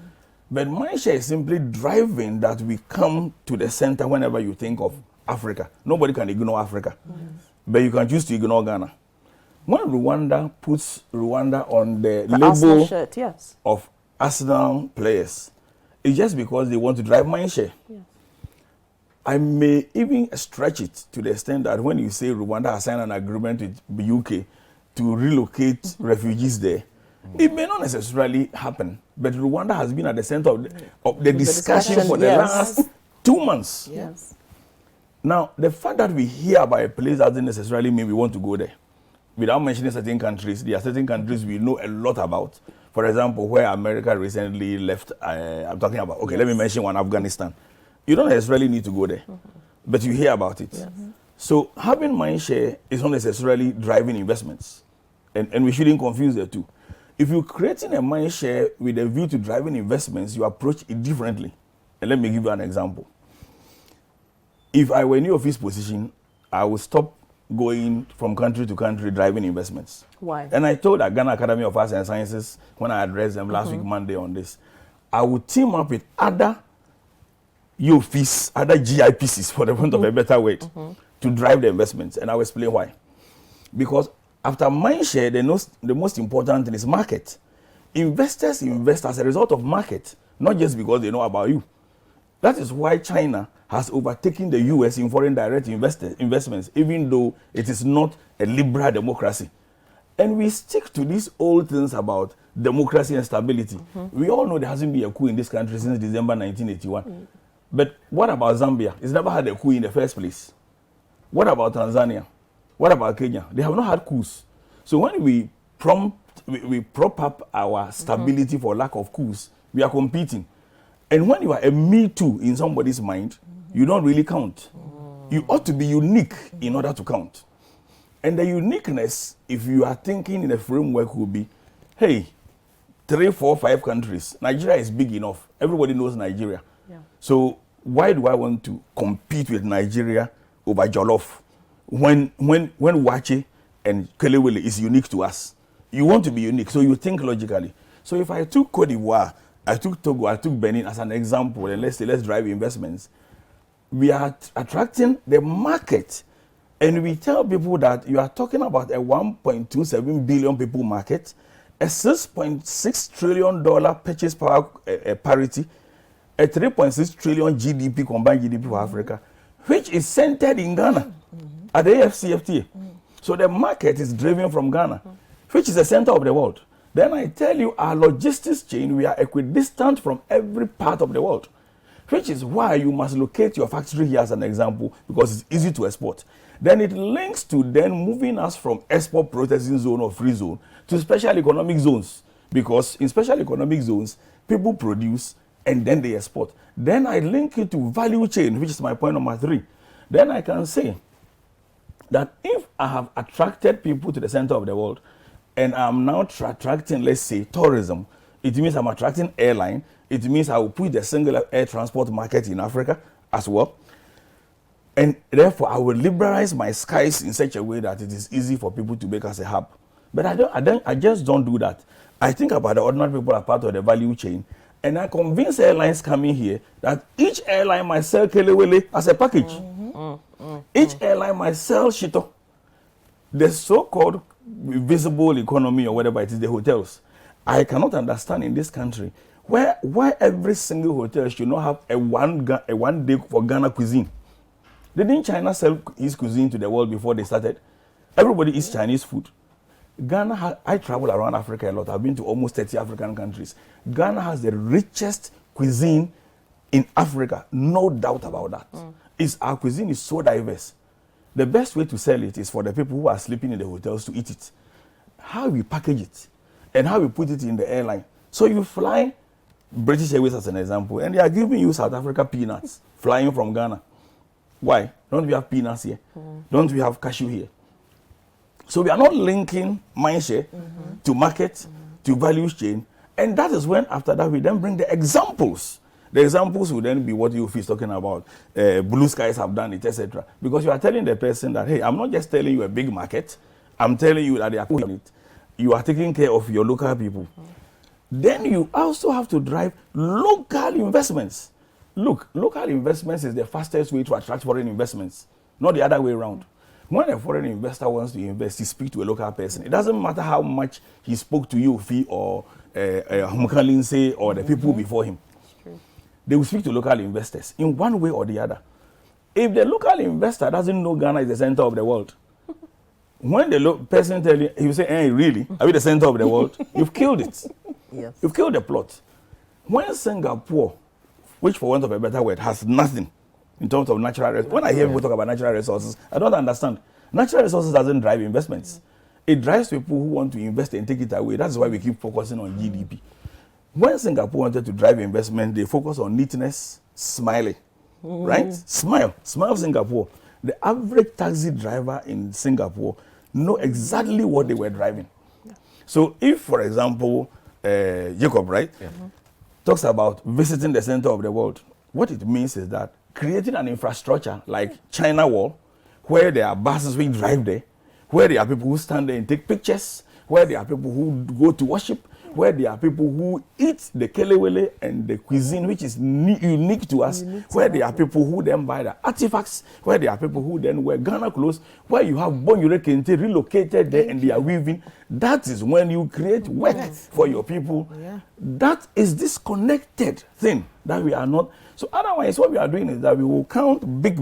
But mind share is simply driving that we come to the center whenever you think of Africa. Nobody can ignore Africa. Mm-hmm. But you can choose to ignore Ghana. When Rwanda puts Rwanda on the label shirt, yes, of Arsenal players, it's just because they want to drive mind share. Yeah. I may even stretch it to the extent that when you say Rwanda has signed an agreement with the UK to relocate refugees there, it may not necessarily happen, but Rwanda has been at the center of the discussion for the last 2 months. Yes. Now, the fact that we hear about a place doesn't necessarily mean we want to go there. Without mentioning certain countries, there are certain countries we know a lot about. For example, where America recently left, I'm talking about, okay, let me mention one, Afghanistan. You don't necessarily need to go there, but you hear about it. Yes. So having mind share is not necessarily driving investments, and we shouldn't confuse the two. If you're creating a mind share with a view to driving investments, you approach it differently. And let me give you an example. If I were in Yoffi's position, I would stop going from country to country driving investments. Why? And I told the Ghana Academy of Arts and Sciences when I addressed them last week, Monday, on this, I would team up with other Yoffis, other GIPCs, for the want of a better word, to drive the investments. And I'll explain why. Because after mindshare, the most important thing is market. Investors invest as a result of market, not just because they know about you. That is why China has overtaken the US in foreign direct investments, even though it is not a liberal democracy. And we stick to these old things about democracy and stability. We all know there hasn't been a coup in this country since December 1981. But what about Zambia? It's never had a coup in the first place. What about Tanzania? What about Kenya? They have not had coups. So when we prop up our stability for lack of coups, we are competing. And when you are a me too in somebody's mind, you don't really count. You ought to be unique in order to count. And the uniqueness, if you are thinking in a framework, will be, hey, 3, 4, 5 countries. Nigeria is big enough. Everybody knows Nigeria. Yeah. So why do I want to compete with Nigeria over Jollof when Wache and Kelewele is unique to us? You want to be unique, so you think logically. So if I took Cote d'Ivoire, I took Togo, I took Benin as an example, and let's drive investments. We are attracting the market, and we tell people that you are talking about a 1.27 billion people market, a $6.6 trillion purchase power parity, a 3.6 trillion GDP, combined GDP for Africa, which is centered in Ghana at the AFCFTA. So the market is driven from Ghana, which is the center of the world. Then I tell you, our logistics chain, we are equidistant from every part of the world, which is why you must locate your factory here as an example, because it's easy to export. Then it links to then moving us from export processing zone or free zone to special economic zones, because in special economic zones, people produce and then they export. Then I link it to value chain, which is my point number 3. Then I can say that if I have attracted people to the center of the world, and I'm now attracting, let's say, tourism, it means I'm attracting airline. It means I will put the single air transport market in Africa as well. And therefore, I will liberalize my skies in such a way that it is easy for people to make us a hub. But I just don't do that. I think about the ordinary people as part of the value chain, and I convince airlines coming here that each airline might sell Kelewele as a package. Each airline might sell Shito, the so-called visible economy or whatever it is, the hotels. I cannot understand in this country why every single hotel should not have a one day for Ghana cuisine. Didn't China sell his cuisine to the world before they started? Everybody eats Chinese food. Ghana, I travel around Africa a lot. I've been to almost 30 African countries. Ghana has the richest cuisine in Africa, no doubt about that. Our cuisine is so diverse. The best way to sell it is for the people who are sleeping in the hotels to eat it. How we package it and how we put it in the airline. So you fly British Airways as an example, and they are giving you South Africa peanuts flying from Ghana. Why? Don't we have peanuts here? Don't we have cashew here? So we are not linking mindshare to market, to value chain. And that is when, after that, we then bring the examples. The examples will then be what Yoffi is talking about. Blue skies have done it, etc. Because you are telling the person that, hey, I'm not just telling you a big market. I'm telling you that they are doing it. You are taking care of your local people. Then you also have to drive local investments. Look, local investments is the fastest way to attract foreign investments, not the other way around. When a foreign investor wants to invest, he speaks to a local person. It doesn't matter how much he spoke to Yoffi or Humka Lindsay or the people before him. They will speak to local investors in one way or the other. If the local investor doesn't know Ghana is the center of the world, when the person tells you, he will say, hey, really? Are we the center of the world? You've killed it. Yes. You've killed the plot. When Singapore, which for want of a better word, has nothing in terms of natural resources. When I hear people talk about natural resources, I don't understand. Natural resources doesn't drive investments. It drives people who want to invest and take it away. That's why we keep focusing on GDP. When Singapore wanted to drive investment, they focus on neatness, smiling, right? Smile Singapore. The average taxi driver in Singapore know exactly what they were driving. So if, for example, Jacob, right, talks about visiting the center of the world, what it means is that creating an infrastructure like China Wall, where there are buses which drive there, where there are people who stand there and take pictures, where there are people who go to worship, where there are people who eat the kelewele and the cuisine which is unique to us, where there are people who then buy the artifacts, where there are people who then wear Ghana clothes, where you have Bonyure Kente relocated there and they are weaving. That is when you create work for your people. That is disconnected thing that we are not. So otherwise, what we are doing is that we will count big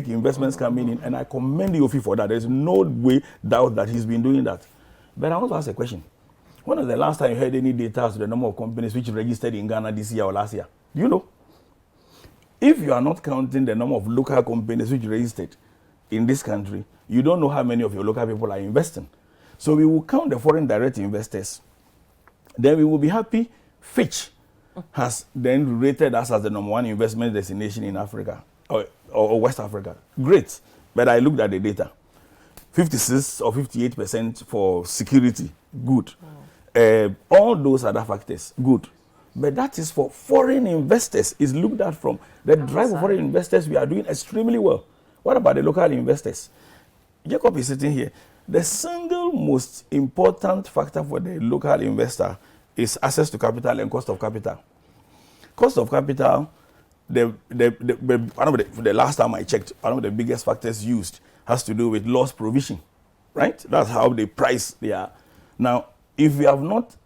investments coming in, and I commend Yoffi for that. There is no way doubt that he's been doing that. But I want to ask a question. When was the last time you heard any data as to the number of companies which registered in Ghana this year or last year? Do you know? If you are not counting the number of local companies which registered in this country, you don't know how many of your local people are investing. So we will count the foreign direct investors. Then we will be happy. Fitch has then rated us as the #1 investment destination in Africa or West Africa. Great. But I looked at the data. 56 or 58% for security. Good. All those other factors, good. But that is for foreign investors. Is looked at from the drive of foreign investors. We are doing extremely well. What about the local investors? Jacob is sitting here. The single most important factor for the local investor is access to capital and cost of capital. Cost of capital, the last time I checked, one of the biggest factors used has to do with loss provision, right? That's how they price their. Now, if we have not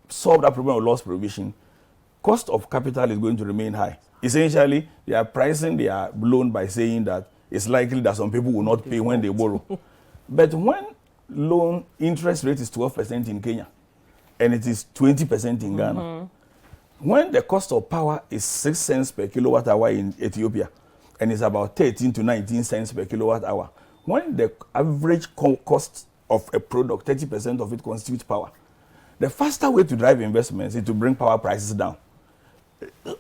solve that problem of loss provision, cost of capital is going to remain high. Essentially, they are pricing their loan by saying that it's likely that some people will not pay when they borrow. But when loan interest rate is 12% in Kenya and it is 20% in Ghana, when the cost of power is 6 cents per kilowatt hour in Ethiopia and it's about 13 to 19 cents per kilowatt hour, when the average cost of a product, 30% of it constitutes power, the faster way to drive investments is to bring power prices down.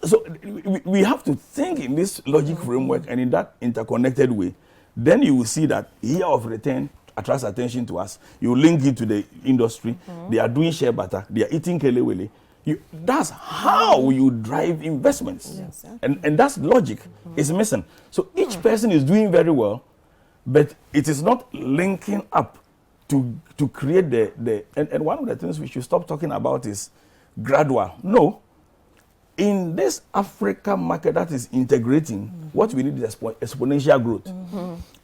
So we have to think in this logic framework and in that interconnected way. Then you will see that year of return attracts attention to us. You link it to the industry. They are doing share butter. They are eating kelewele. That's how you drive investments. Yes, and that's logic. It's missing. So each person is doing very well, but it is not linking up to create and one of the things we should stop talking about is gradual. No. In this Africa market that is integrating, what we need is exponential growth.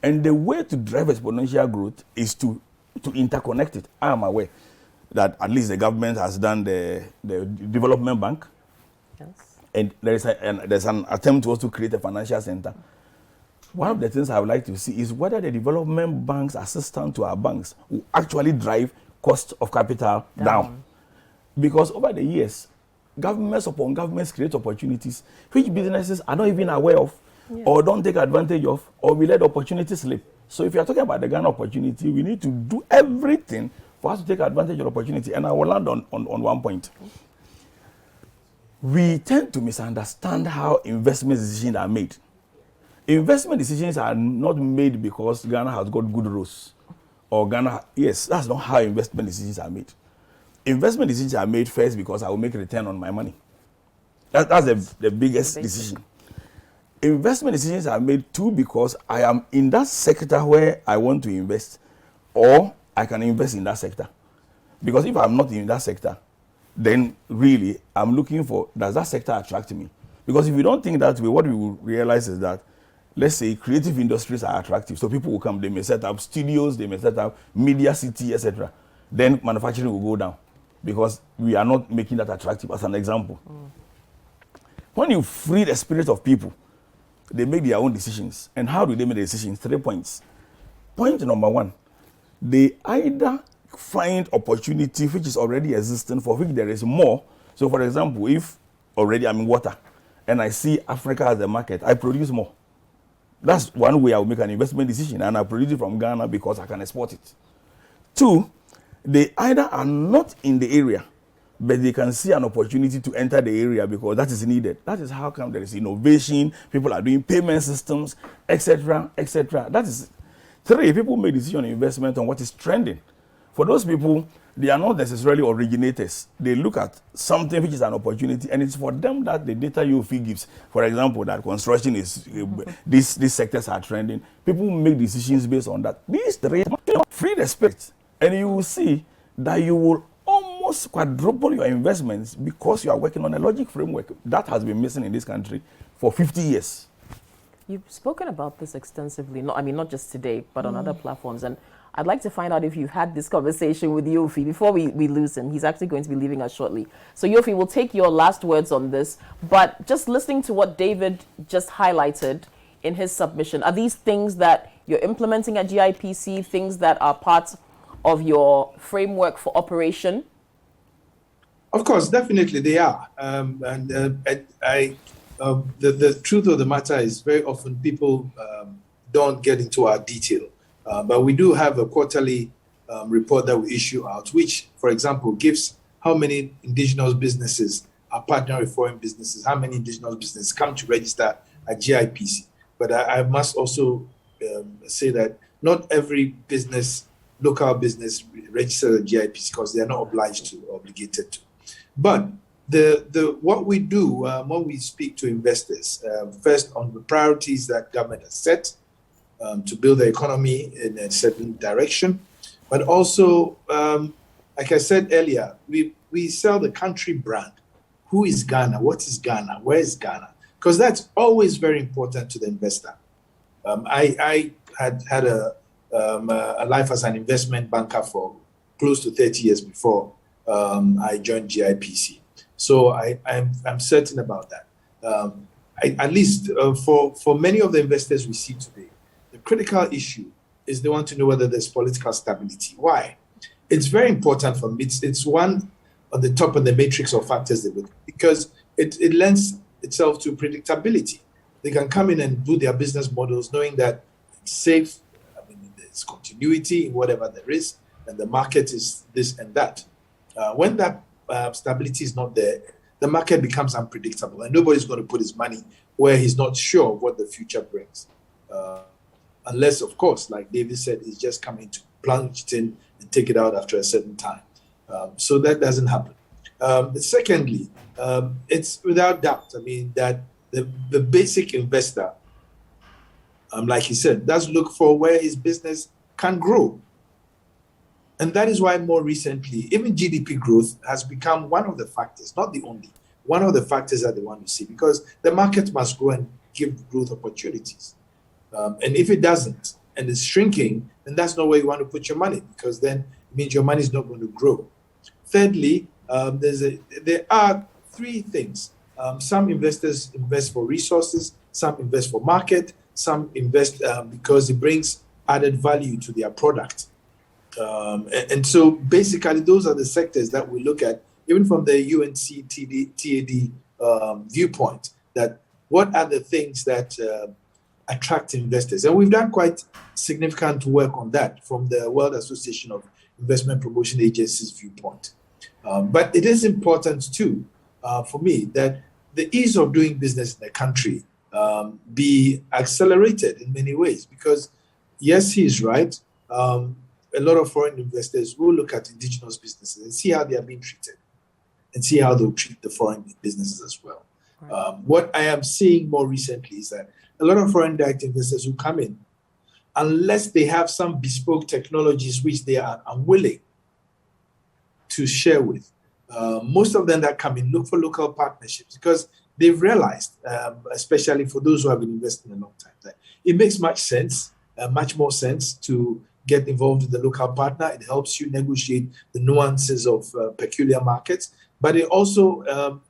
And the way to drive exponential growth is to interconnect it. I am aware that at least the government has done the development bank. Yes. And there's an attempt to also create a financial center. One of the things I would like to see is whether the development banks assistant to our banks will actually drive cost of capital down. Because over the years, governments upon governments create opportunities which businesses are not even aware of or don't take advantage of, or we let opportunities slip. So if you are talking about the Ghana opportunity, we need to do everything for us to take advantage of opportunity. And I will land on one point. We tend to misunderstand how investment decisions are made. Investment decisions are not made because Ghana has got good rules. Or Ghana, yes, that's not how investment decisions are made. Investment decisions are made first because I will make a return on my money. That's the biggest decision. Investment decisions are made too because I am in that sector where I want to invest, or I can invest in that sector. Because if I'm not in that sector, then really I'm looking for, does that sector attract me? Because if we don't think that way, what we will realize is that, let's say creative industries are attractive. So people will come, they may set up studios, they may set up media city, etc. Then manufacturing will go down because we are not making that attractive, as an example. When you free the spirit of people, they make their own decisions. And how do they make the decisions? 3 points. Point number 1, they either find opportunity which is already existing for which there is more. So for example, if already I'm in water and I see Africa as a market, I produce more. That's one way I will make an investment decision, and I produce it from Ghana because I can export it. 2, they either are not in the area, but they can see an opportunity to enter the area because that is needed. That is how come there is innovation, people are doing payment systems, etc., etc. That is 3, people make decision on investment on what is trending. For those people, they are not necessarily originators. They look at something which is an opportunity, and it's for them that the data Yoffi gives. For example, that construction is, these sectors are trending. People make decisions based on that. These 3 free respect, and you will see that you will almost quadruple your investments because you are working on a logic framework that has been missing in this country for 50 years. You've spoken about this extensively, not just today, but on other platforms. And I'd like to find out if you've had this conversation with Yoffi before we lose him. He's actually going to be leaving us shortly. So Yoffi, we'll take your last words on this. But just listening to what David just highlighted in his submission, are these things that you're implementing at GIPC, things that are part of your framework for operation? Of course, definitely they are. The truth of the matter is very often people don't get into our detail. But we do have a quarterly report that we issue out, which, for example, gives how many indigenous businesses are partnering with foreign businesses, how many indigenous businesses come to register at GIPC. But I must also say that not every business, local business, registers at GIPC because they are not obliged to, obligated to. But what we do when we speak to investors, first on the priorities that government has set, to build the economy in a certain direction. But also, like I said earlier, we sell the country brand. Who is Ghana? What is Ghana? Where is Ghana? Because that's always very important to the investor. I had a life as an investment banker for close to 30 years before I joined GIPC. So I'm certain about that. At least for many of the investors we see today, the critical issue is they want to know whether there's political stability. Why? It's very important for me. It's one on the top of the matrix of factors they look at, because it lends itself to predictability. They can come in and do their business models knowing that it's safe, I mean, there's continuity in whatever there is, and the market is this and that. When that stability is not there, the market becomes unpredictable, and nobody's going to put his money where he's not sure of what the future brings. Unless, of course, like David said, he's just coming to plunge it in and take it out after a certain time. So that doesn't happen. Secondly, it's without doubt, I mean, that the basic investor, like he said, does look for where his business can grow. And that is why more recently, even GDP growth has become one of the factors, not the only, one of the factors that they want to see, because the market must grow and give growth opportunities. And if it doesn't, and it's shrinking, then that's not where you want to put your money, because then it means your money is not going to grow. Thirdly, there are three things. Some investors invest for resources, some invest for market, some invest because it brings added value to their product. And so basically, those are the sectors that we look at, even from the UNC TAD viewpoint, that what are the things that attract investors? And we've done quite significant work on that from the World Association of Investment Promotion Agencies viewpoint. But it is important too, for me, that the ease of doing business in the country be accelerated in many ways, because yes, he is right. A lot of foreign investors will look at indigenous businesses and see how they are being treated, and see how they'll treat the foreign businesses as well. Right. What I am seeing more recently is that a lot of foreign direct investors who come in, unless they have some bespoke technologies which they are unwilling to share with, most of them that come in look for local partnerships, because they've realized, especially for those who have been investing a long time, that it makes much more sense to get involved with the local partner. It helps you negotiate the nuances of peculiar markets, but it also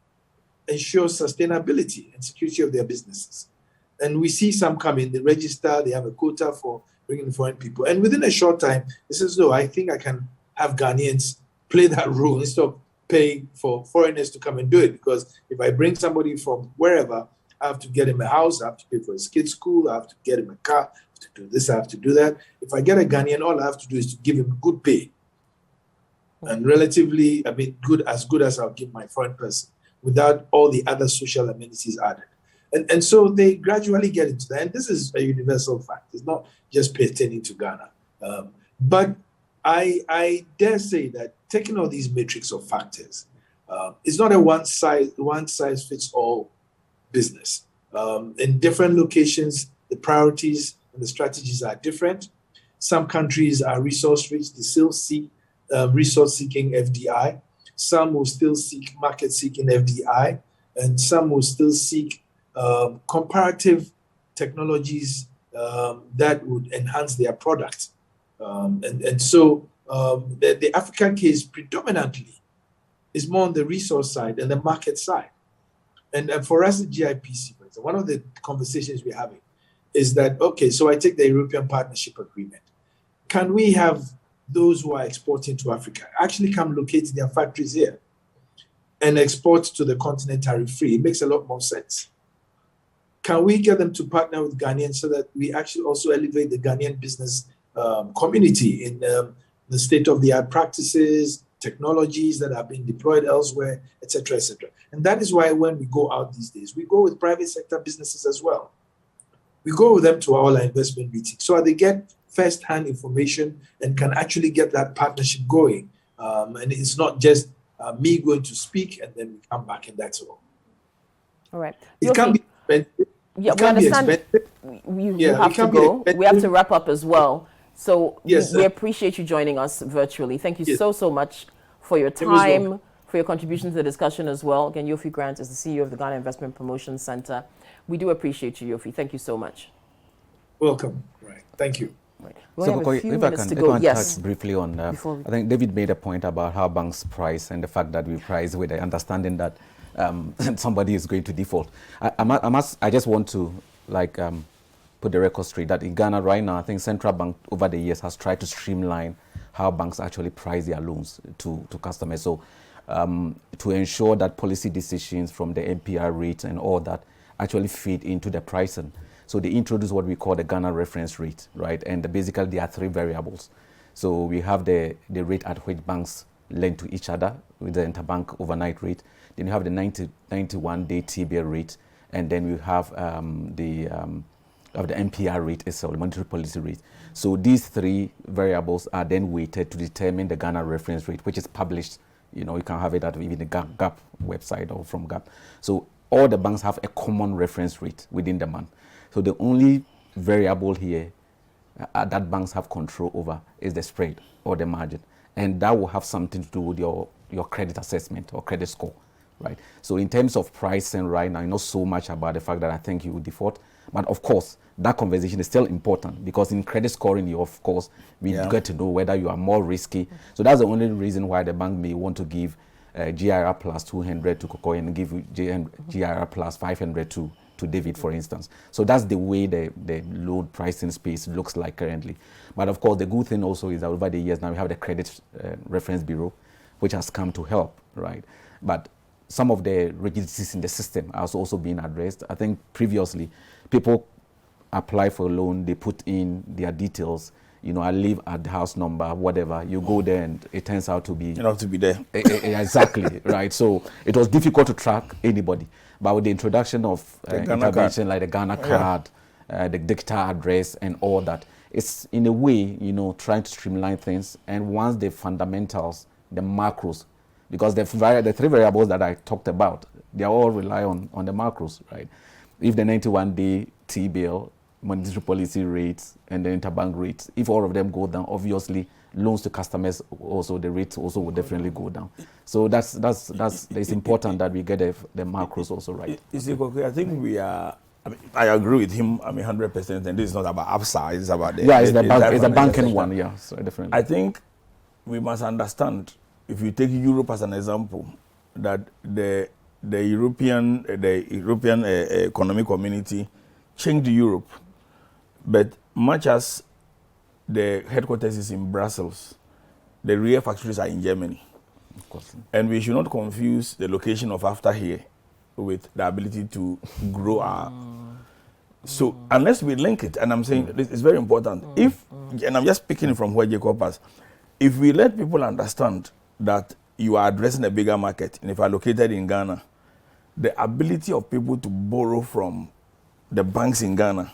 ensures sustainability and security of their businesses. And we see some come in, they register, they have a quota for bringing foreign people. And within a short time, it says, no, I think I can have Ghanaians play that role instead of paying for foreigners to come and do it. Because if I bring somebody from wherever, I have to get him a house, I have to pay for his kid's school, I have to get him a car, I have to do this, I have to do that. If I get a Ghanaian, all I have to do is to give him good pay. And relatively, good as I'll give my foreign person, without all the other social amenities added. And so they gradually get into that. And this is a universal fact. It's not just pertaining to Ghana. But I dare say that taking all these matrix of factors, it's not a one size fits all business. In different locations, the priorities and the strategies are different. Some countries are resource rich. They still seek resource seeking FDI. Some will still seek market seeking FDI, and some will still seek comparative technologies that would enhance their product. And so the African case predominantly is more on the resource side and the market side. And for us at GIPC, one of the conversations we're having is that, okay, so I take the European Partnership Agreement. Can we have those who are exporting to Africa actually come locate their factories here and export to the continent tariff-free? It makes a lot more sense. Can we get them to partner with Ghanaians so that we actually also elevate the Ghanaian business community in the state-of-the-art practices, technologies that are being deployed elsewhere, et cetera, et cetera. And that is why when we go out these days, we go with private sector businesses as well. We go with them to all our investment meetings so they get first-hand information and can actually get that partnership going. And it's not just me going to speak and then we come back and that's all. All right. It can be expensive. Yeah, we understand you have to go. We have to wrap up as well. So yes, we appreciate you joining us virtually. Thank you so much for your time, for your contribution to the discussion as well. Again, Yoffi Grant is the CEO of the Ghana Investment Promotion Center. We do appreciate you, Yoffi. Thank you so much. Welcome. Right. Thank you. Right. We So have a Kokoye, few if I minutes can, to if go. I Yes. touch briefly on, Before we- I think David made a point about how banks price and the fact that we price with the understanding that somebody is going to default. I just want to put the record straight that in Ghana right now, I think Central Bank over the years has tried to streamline how banks actually price their loans to customers. So to ensure that policy decisions from the MPR rate and all that actually feed into the pricing. So they introduced what we call the Ghana reference rate, right? And basically there are three variables. So we have the rate at which banks lend to each other with the interbank overnight rate. Then you have the 91-day T-bill rate, and then we have the MPR rate itself, the monetary policy rate. So these three variables are then weighted to determine the Ghana reference rate, which is published. You know, you can have it at even the GAP website or from GAP. So all the banks have a common reference rate within the month. So the only variable here that banks have control over is the spread or the margin. And that will have something to do with your credit assessment or credit score, right? So in terms of pricing right now, not so much about the fact that I think you will default. But of course, that conversation is still important because in credit scoring, you of course, we get to know whether you are more risky. So that's the only reason why the bank may want to give GIR plus 200 to Kokoye and give GIR plus 500 to David, for instance. So that's the way the loan pricing space looks like currently. But of course, the good thing also is that over the years now we have the Credit Reference Bureau, which has come to help, right? But some of the rigidities in the system are also being addressed. I think previously, people apply for a loan, they put in their details, you know, I live at the house number, whatever. You go there and it turns out to be... You don't have to be there. Exactly, right? So it was difficult to track anybody. But with the introduction of intervention like the Ghana card, the digital address and all that, it's in a way, you know, trying to streamline things. And once the fundamentals, the macros, because the three variables that I talked about, they all rely on the macros, right? If the 91-day T-bill, monetary policy rates, and the interbank rates, if all of them go down, obviously loans to customers also, the rates also will definitely go down. So it's important that we get the macros also right. You see, Kokoye, I think we are... I agree with him, 100%, and this is not about upside, it's about the... Yeah, it's the banking one, yeah, so definitely. I think we must understand, if you take Europe as an example, that the European economic community changed Europe, but much as the headquarters is in Brussels, the real factories are in Germany. Of course. And we should not confuse the location of after here with the ability to grow our... So unless we link it, and I'm saying this is very important, and I'm just picking from where Jacob has, if we let people understand that you are addressing a bigger market, and if you are located in Ghana, the ability of people to borrow from the banks in Ghana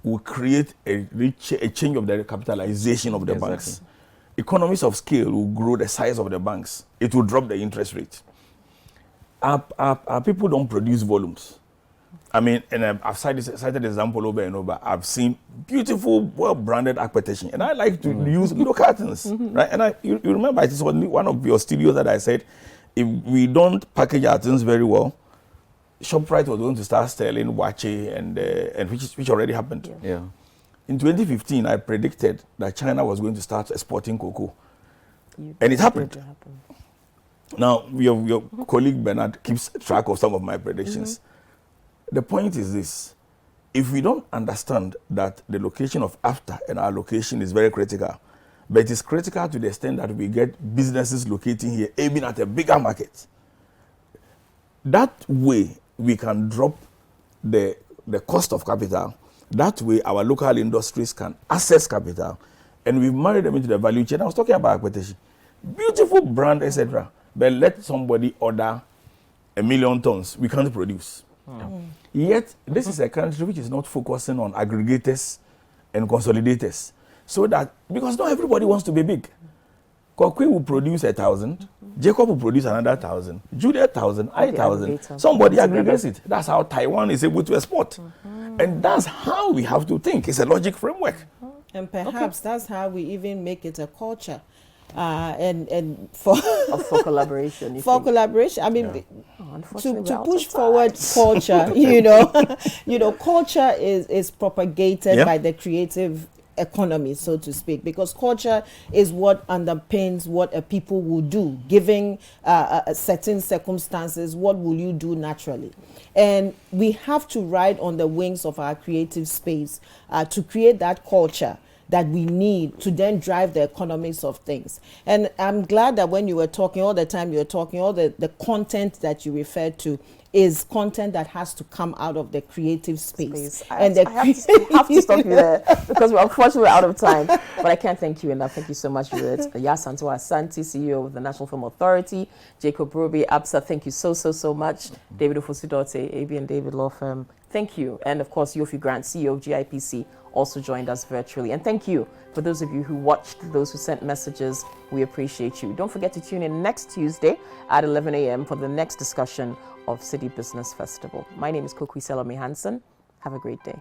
will create a change of the capitalization of the banks. Economies of scale will grow the size of the banks. It will drop the interest rate. Our people don't produce volumes. I mean, and I've cited example over and over. I've seen beautiful, well-branded aquatation, and I like to use local things, right? And you remember, it is one of your studios that I said, if we don't package our things very well, ShopRite was going to start selling wache and which already happened. Yeah. In 2015, I predicted that China was going to start exporting cocoa, and it happened. Now, your colleague Bernard keeps track of some of my predictions. The point is this: if we don't understand that the location of AFTA and our location is very critical, but it is critical to the extent that we get businesses locating here aiming at a bigger market, that way we can drop the cost of capital. That way our local industries can access capital, and we marry them into the value chain. I was talking about acquisition, beautiful brand, etc. But let somebody order 1 million tons, we can't produce. Yet this is a country which is not focusing on aggregators and consolidators, so that because not everybody wants to be big. Kokoye will produce 1,000, Jacob will produce another 1,000, Julia 1,000, I 1,000. Somebody aggregates it. That's how Taiwan is able to export. And that's how we have to think. It's a logic framework. And perhaps that's how we even make it a culture. And for collaboration. Collaboration. I mean, to push forward culture, you know, culture is propagated by the creative economy, so to speak, because culture is what underpins what a people will do, given certain circumstances. What will you do naturally? And we have to ride on the wings of our creative space to create that culture that we need to then drive the economics of things. And I'm glad that when you were talking all the time, you were talking all the content that you referred to is content that has to come out of the creative space. I have to stop you there because we're unfortunately out of time. But I can't thank you enough. Thank you so much, Juliet. Yasanto Asante, CEO of the National Film Authority. Jacob Roby, ABSA, thank you so much. David Ofosudote, AB and David Law Firm, thank you. And of course, Yoffi Grant, CEO of GIPC, also joined us virtually. And thank you for those of you who watched, those who sent messages. We appreciate you. Don't forget to tune in next Tuesday at 11 a.m. for the next discussion of Citi Business Festival. My name is Kokwi Selome Hansen. Have a great day.